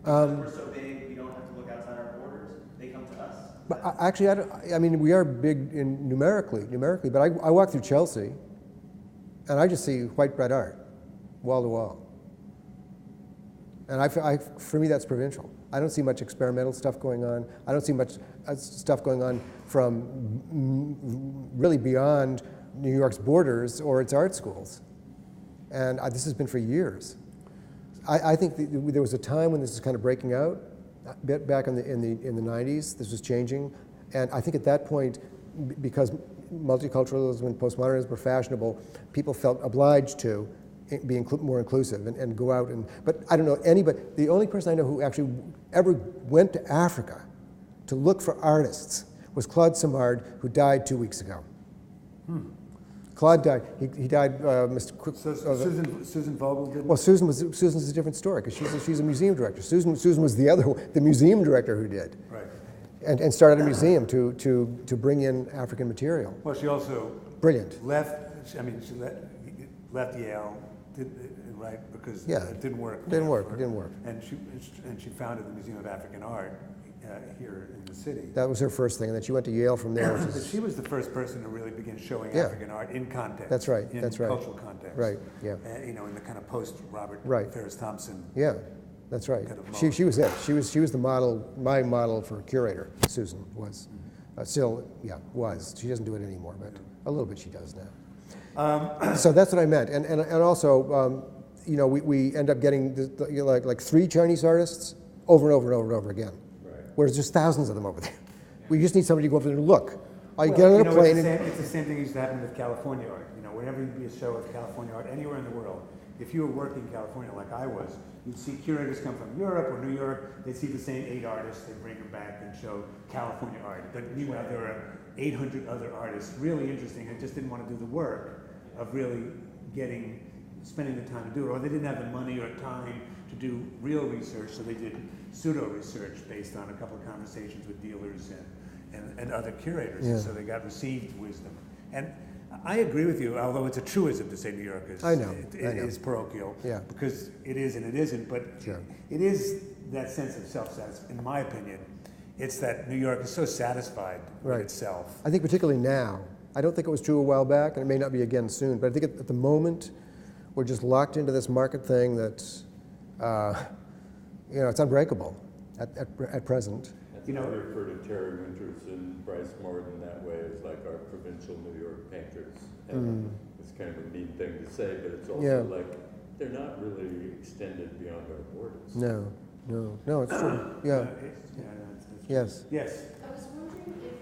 Because we're so big, we don't have to look outside our borders. They come to us. But actually, I mean, we are big numerically, but I walk through Chelsea, and I just see white bread art, wall to wall. And for me, that's provincial. I don't see much experimental stuff going on. I don't see much stuff going on from really beyond New York's borders or its art schools. And this has been for years. I think there was a time when this was kind of breaking out, back in the 90s. This was changing, and I think at that point, because multiculturalism and postmodernism were fashionable, people felt obliged to be more inclusive and go out but I don't know anybody. The only person I know who actually ever went to Africa to look for artists was Claude Simard, who died 2 weeks ago. Claude died. He died. Susan Vogel didn't? Well, Susan's a different story because she's a museum director. Susan was the museum director who did. Right. And started a museum to bring in African material. Well, she also Brilliant. left Yale, right? Because it didn't work. Didn't work. And she founded the Museum of African Art here in the city. That was her first thing, and then she went to Yale from there. Which is, She was the first person to really begin showing Yeah. African art in context. That's right, In that's right. cultural context. Right, yeah. In the kind of post-Robert Right. Ferris Thompson. yeah, that's right. Kind of She was it. She was the model, my model for curator. Susan was, was. She doesn't do it anymore, but a little bit she does now. So that's what I meant, and also, we end up getting like 3 Chinese artists over and over and over and over again. Whereas there's thousands of them over there. We just need somebody to go over there and look. I get on a plane it's the same thing used to happen with California art. Whenever you'd be a show of California art anywhere in the world, if you were working in California like I was, you'd see curators come from Europe or New York. They'd see the same 8 artists. They'd bring them back and show California art. But meanwhile, there are 800 other artists, really interesting, and just didn't want to do the work of really spending the time to do it, or they didn't have the money or time to do real research, so they did pseudo-research based on a couple of conversations with dealers and other curators, Yeah. and so they got received wisdom. And I agree with you, although it's a truism to say New York is, I know. is parochial, Yeah. because it is and it isn't, but Sure. it is that sense of self-satisfaction, in my opinion. It's that New York is so satisfied with Right. itself. I think particularly now. I don't think it was true a while back, and it may not be again soon, but I think at the moment, we're just locked into this market thing that's, it's unbreakable at present. That's why I refer to Terry Winters and Bryce Morton that way as like our provincial New York painters. And it's kind of a neat thing to say, but it's also like they're not really extended beyond our borders. No, it's true. Yeah. Yes. Yes. I was wondering if,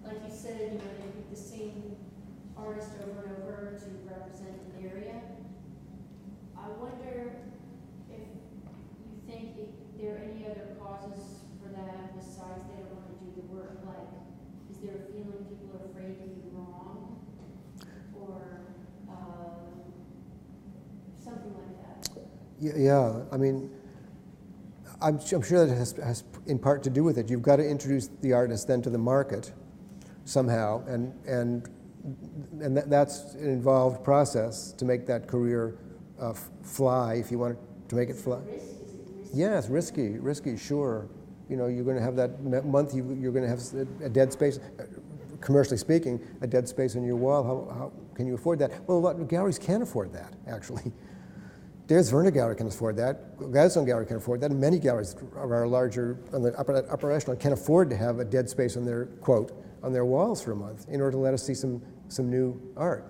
like you said, they pick the same artist over and over to represent an area. I wonder if you think there are any other causes for that besides they don't want to do the work. Like, is there a feeling people are afraid to be wrong, or something like that? Yeah. I mean, I'm sure that has in part to do with it. You've got to introduce the artist then to the market somehow, and that's an involved process to make that career fly. If you want to make it fly, Is it risky Yeah, it's risky, sure. You know, you're going to have that month, you're going to have a dead space, commercially speaking, a dead space on your wall. How can you afford that? Well, a lot of galleries can afford that, actually. Des Verna Gallery can afford that, Gladstone Gallery can afford that, and many galleries of our larger, on the upper echelon, can afford to have a dead space on their, quote, on their walls for a month in order to let us see some new art.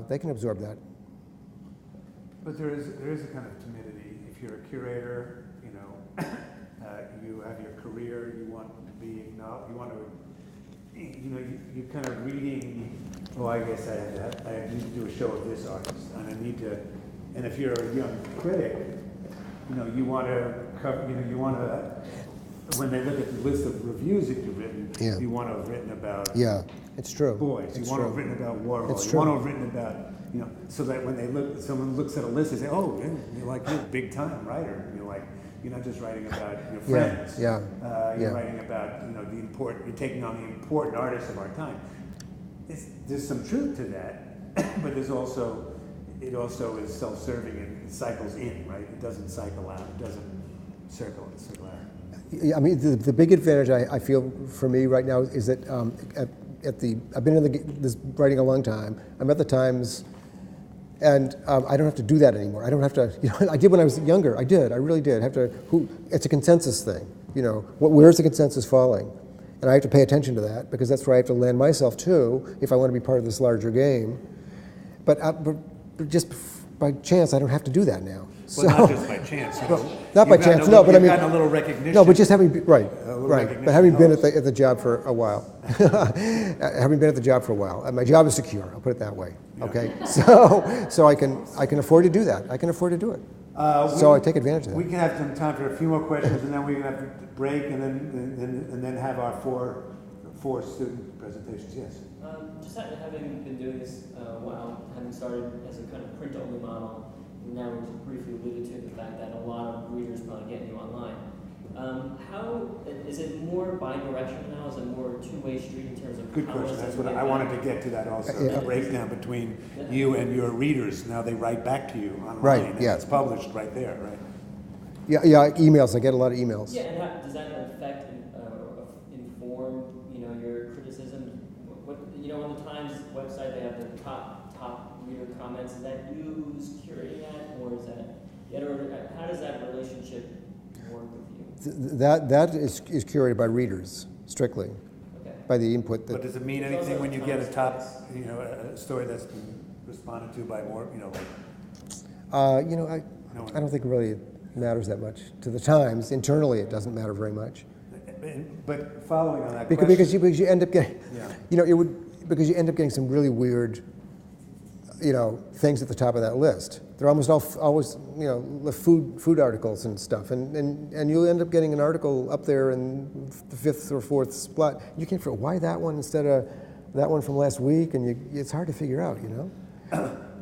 They can absorb that. But there is a kind of timidity. If you're a curator, you know, you have your career, you want to be acknowledged, you want to, you know, you kind of reading, oh, I guess I need to do a show of this artist, and I need to, and if you're a young critic, you know, you want to cover, you know, you want to, when they look at the list of reviews that you've written, Yeah. you want to have written about It's true. boys, It's you want to true. have written about Warhol, It's you true. want to have written about, you know, so that when they look, someone looks at a list, they say, oh, yeah, you're a big time writer. You're not just writing about your friends. Yeah. You're Yeah. writing about, you know, you're taking on the important artists of our time. There's some truth to that, but it also is self-serving and it cycles in, right? It doesn't cycle out. It doesn't circle out. Yeah, I mean, the big advantage I feel for me right now is that I've been in this writing a long time. I'm at the Times, and I don't have to do that anymore. I don't have to, you know, I did when I was younger. I really did. It's a consensus thing, you know. Where's the consensus falling? And I have to pay attention to that because that's where I have to land myself too if I want to be part of this larger game. But just by chance, I don't have to do that now. Well, not just by chance. You know, Not by chance, no, but I mean, you've gotten a little recognition. no, but just having right, little right. recognition But having been at helps. the job for a while, having been at the job for a while, my job is secure. I'll put it that way. Okay, so I can afford to do that. I can afford to do it. So I take advantage of that. We can have some time for a few more questions, and then we're going to have to break, and then have our four student presentations. Yes. Just having been doing this a while, having started as a kind of print-only model, and now we just briefly alluded to the fact that a lot of readers probably get you online. How is it more bi-directional now? Is it more two-way street in terms of Good how question. much That's they what get I wanted back? to get to that also. Yeah. The breakdown between you and your readers. Now they write back to you online. Right, And yeah. it's published right there, right? Yeah, emails. I get a lot of emails. Yeah, and how, does that affect inform your criticism? What on the Times website they have the top reader comments. Is that you who's curating that, or is that the editor? How does that relationship work with you? That is curated by readers strictly, Okay. by the input But that. does it mean It's also anything when you get a Times top, Place. a story that's been responded to by more, I No. don't think it really matters that much to the Times. Internally, it doesn't matter very much. But following on that Because, question. because you end up getting, Yeah. because you end up getting some really weird, things at the top of that list. They're almost always, the food articles and stuff, and you'll end up getting an article up there in the fifth or fourth spot. You can't figure why that one instead of that one from last week, and it's hard to figure out,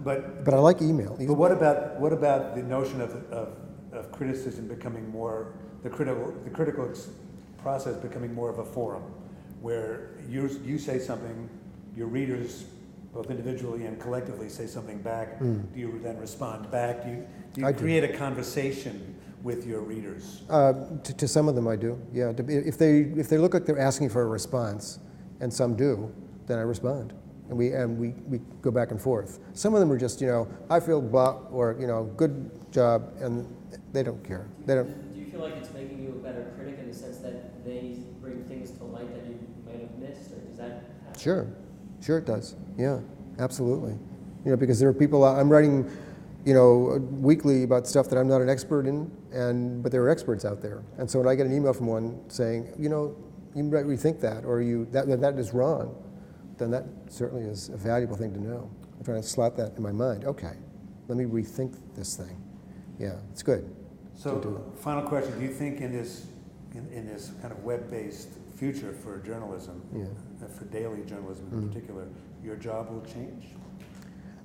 But I like email. But what about the notion of criticism becoming more the critical process becoming more of a forum, where you say something, your readers, both individually and collectively, say something back. Do you then respond back? Do you I do. create a conversation with your readers? To some of them, I do. Yeah, if they look like they're asking for a response, and some do, then I respond. And we go back and forth. Some of them are just, I feel blah, or, good job, and they don't care. They don't. Do you feel like it's making you a better critic in the sense that they bring things to light that you might have missed, or does that happen? Sure it does. Yeah, absolutely. Because there are people, I'm writing, weekly about stuff that I'm not an expert in, but there are experts out there. And so when I get an email from one saying, you might rethink that, or that is wrong, then that certainly is a valuable thing to know. I'm trying to slot that in my mind. Okay, let me rethink this thing. Yeah, it's good. So, final question: do you think in this kind of web-based future for journalism, for daily journalism in particular, your job will change?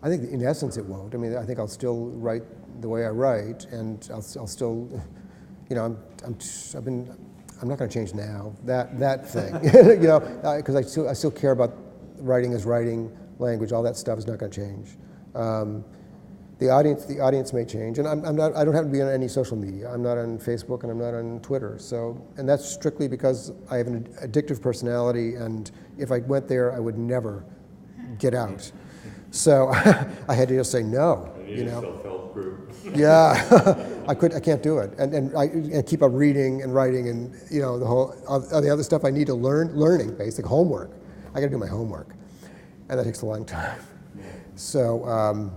I think in essence it won't. I mean, I think I'll still write the way I write, and I'll still, I'm not going to change now that thing, because I still care about writing as writing, language, all that stuff is not going to change. The audience may change, and I'm not. I don't have to be on any social media. I'm not on Facebook and I'm not on Twitter. So, and that's strictly because I have an addictive personality, and if I went there, I would never get out. So I had to just say no. I need a self-help group. Yeah, I can't do it, and keep up reading and writing, and the whole the other stuff I need to learning, basic homework. I got to do my homework, and that takes a long time. So.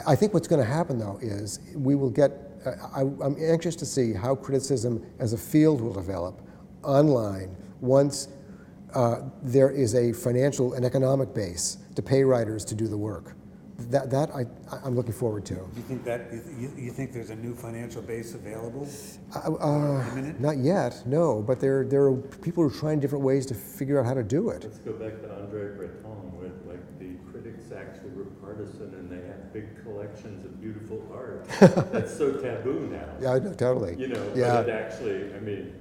I think what's going to happen, though, is we will get, I'm anxious to see how criticism as a field will develop online once there is a financial and economic base to pay writers to do the work. That I'm looking forward to. You think there's a new financial base available? Not yet, no, but there are people who are trying different ways to figure out how to do it. Let's go back to Andre Breton, where the critics actually were partisan and they had big collections of beautiful art. That's so taboo now. Yeah, totally. Yeah. But it actually, I mean,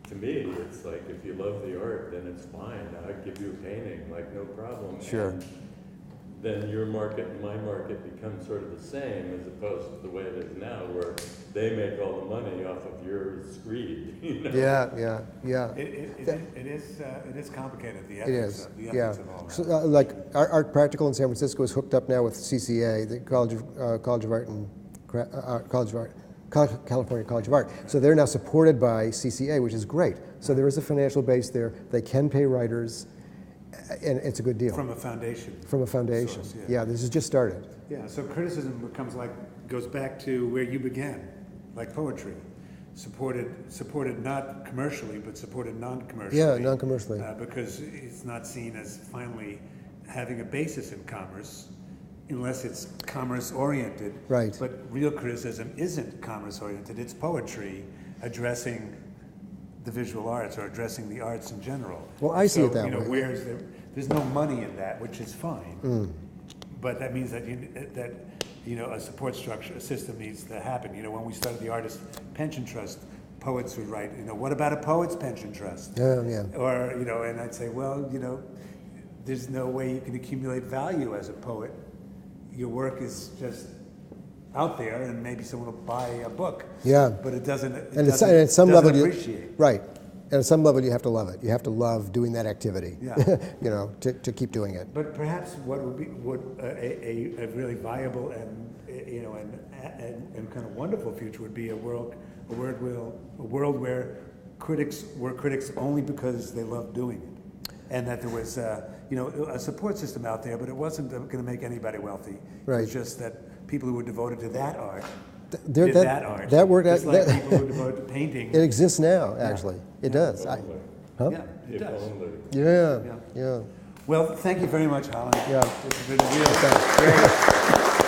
to me, it's like if you love the art, then it's fine. I'd give you a painting, no problem. Sure. And then your market and my market become sort of the same, as opposed to the way it is now, where they make all the money off of your screed. Yeah. It is complicated. The It is. ethics of all that. So, like Art Practical in San Francisco is hooked up now with CCA, the College of Art and California College of Art. So they're now supported by CCA, which is great. So there is a financial base there. They can pay writers, and it's a good deal. From a foundation. From a foundation. Source, Yeah, this has just started. Yeah, so criticism goes back to where you began, like poetry. Supported not commercially, but supported non-commercially. Yeah, non-commercially. Because it's not seen as finally having a basis in commerce, unless it's commerce-oriented. Right. But real criticism isn't commerce-oriented. It's poetry addressing the visual arts or addressing the arts in general. Well, I see it that way. There's no money in that, which is fine. But that means that a support structure, a system needs to happen. When we started the Artist Pension Trust, poets would write, what about a poets pension trust? Yeah. Or, and I'd say, well, there's no way you can accumulate value as a poet. Your work is just out there, and maybe someone will buy a book. Yeah. But it doesn't. And at some level, appreciate. Right. And at some level, you have to love it. You have to love doing that activity. Yeah. To keep doing it. But perhaps what would a really viable and kind of wonderful future would be a world where critics were critics only because they loved doing it, and that there was a support system out there, but it wasn't going to make anybody wealthy. Right. It was just that people who were devoted to that art Did that art. That worked. Just like people who are devoted to painting. It exists now, actually. It does. Only. Huh? Yeah, it If does. only. Yeah. Well, thank you very much, Holland. Yeah. It's been real great.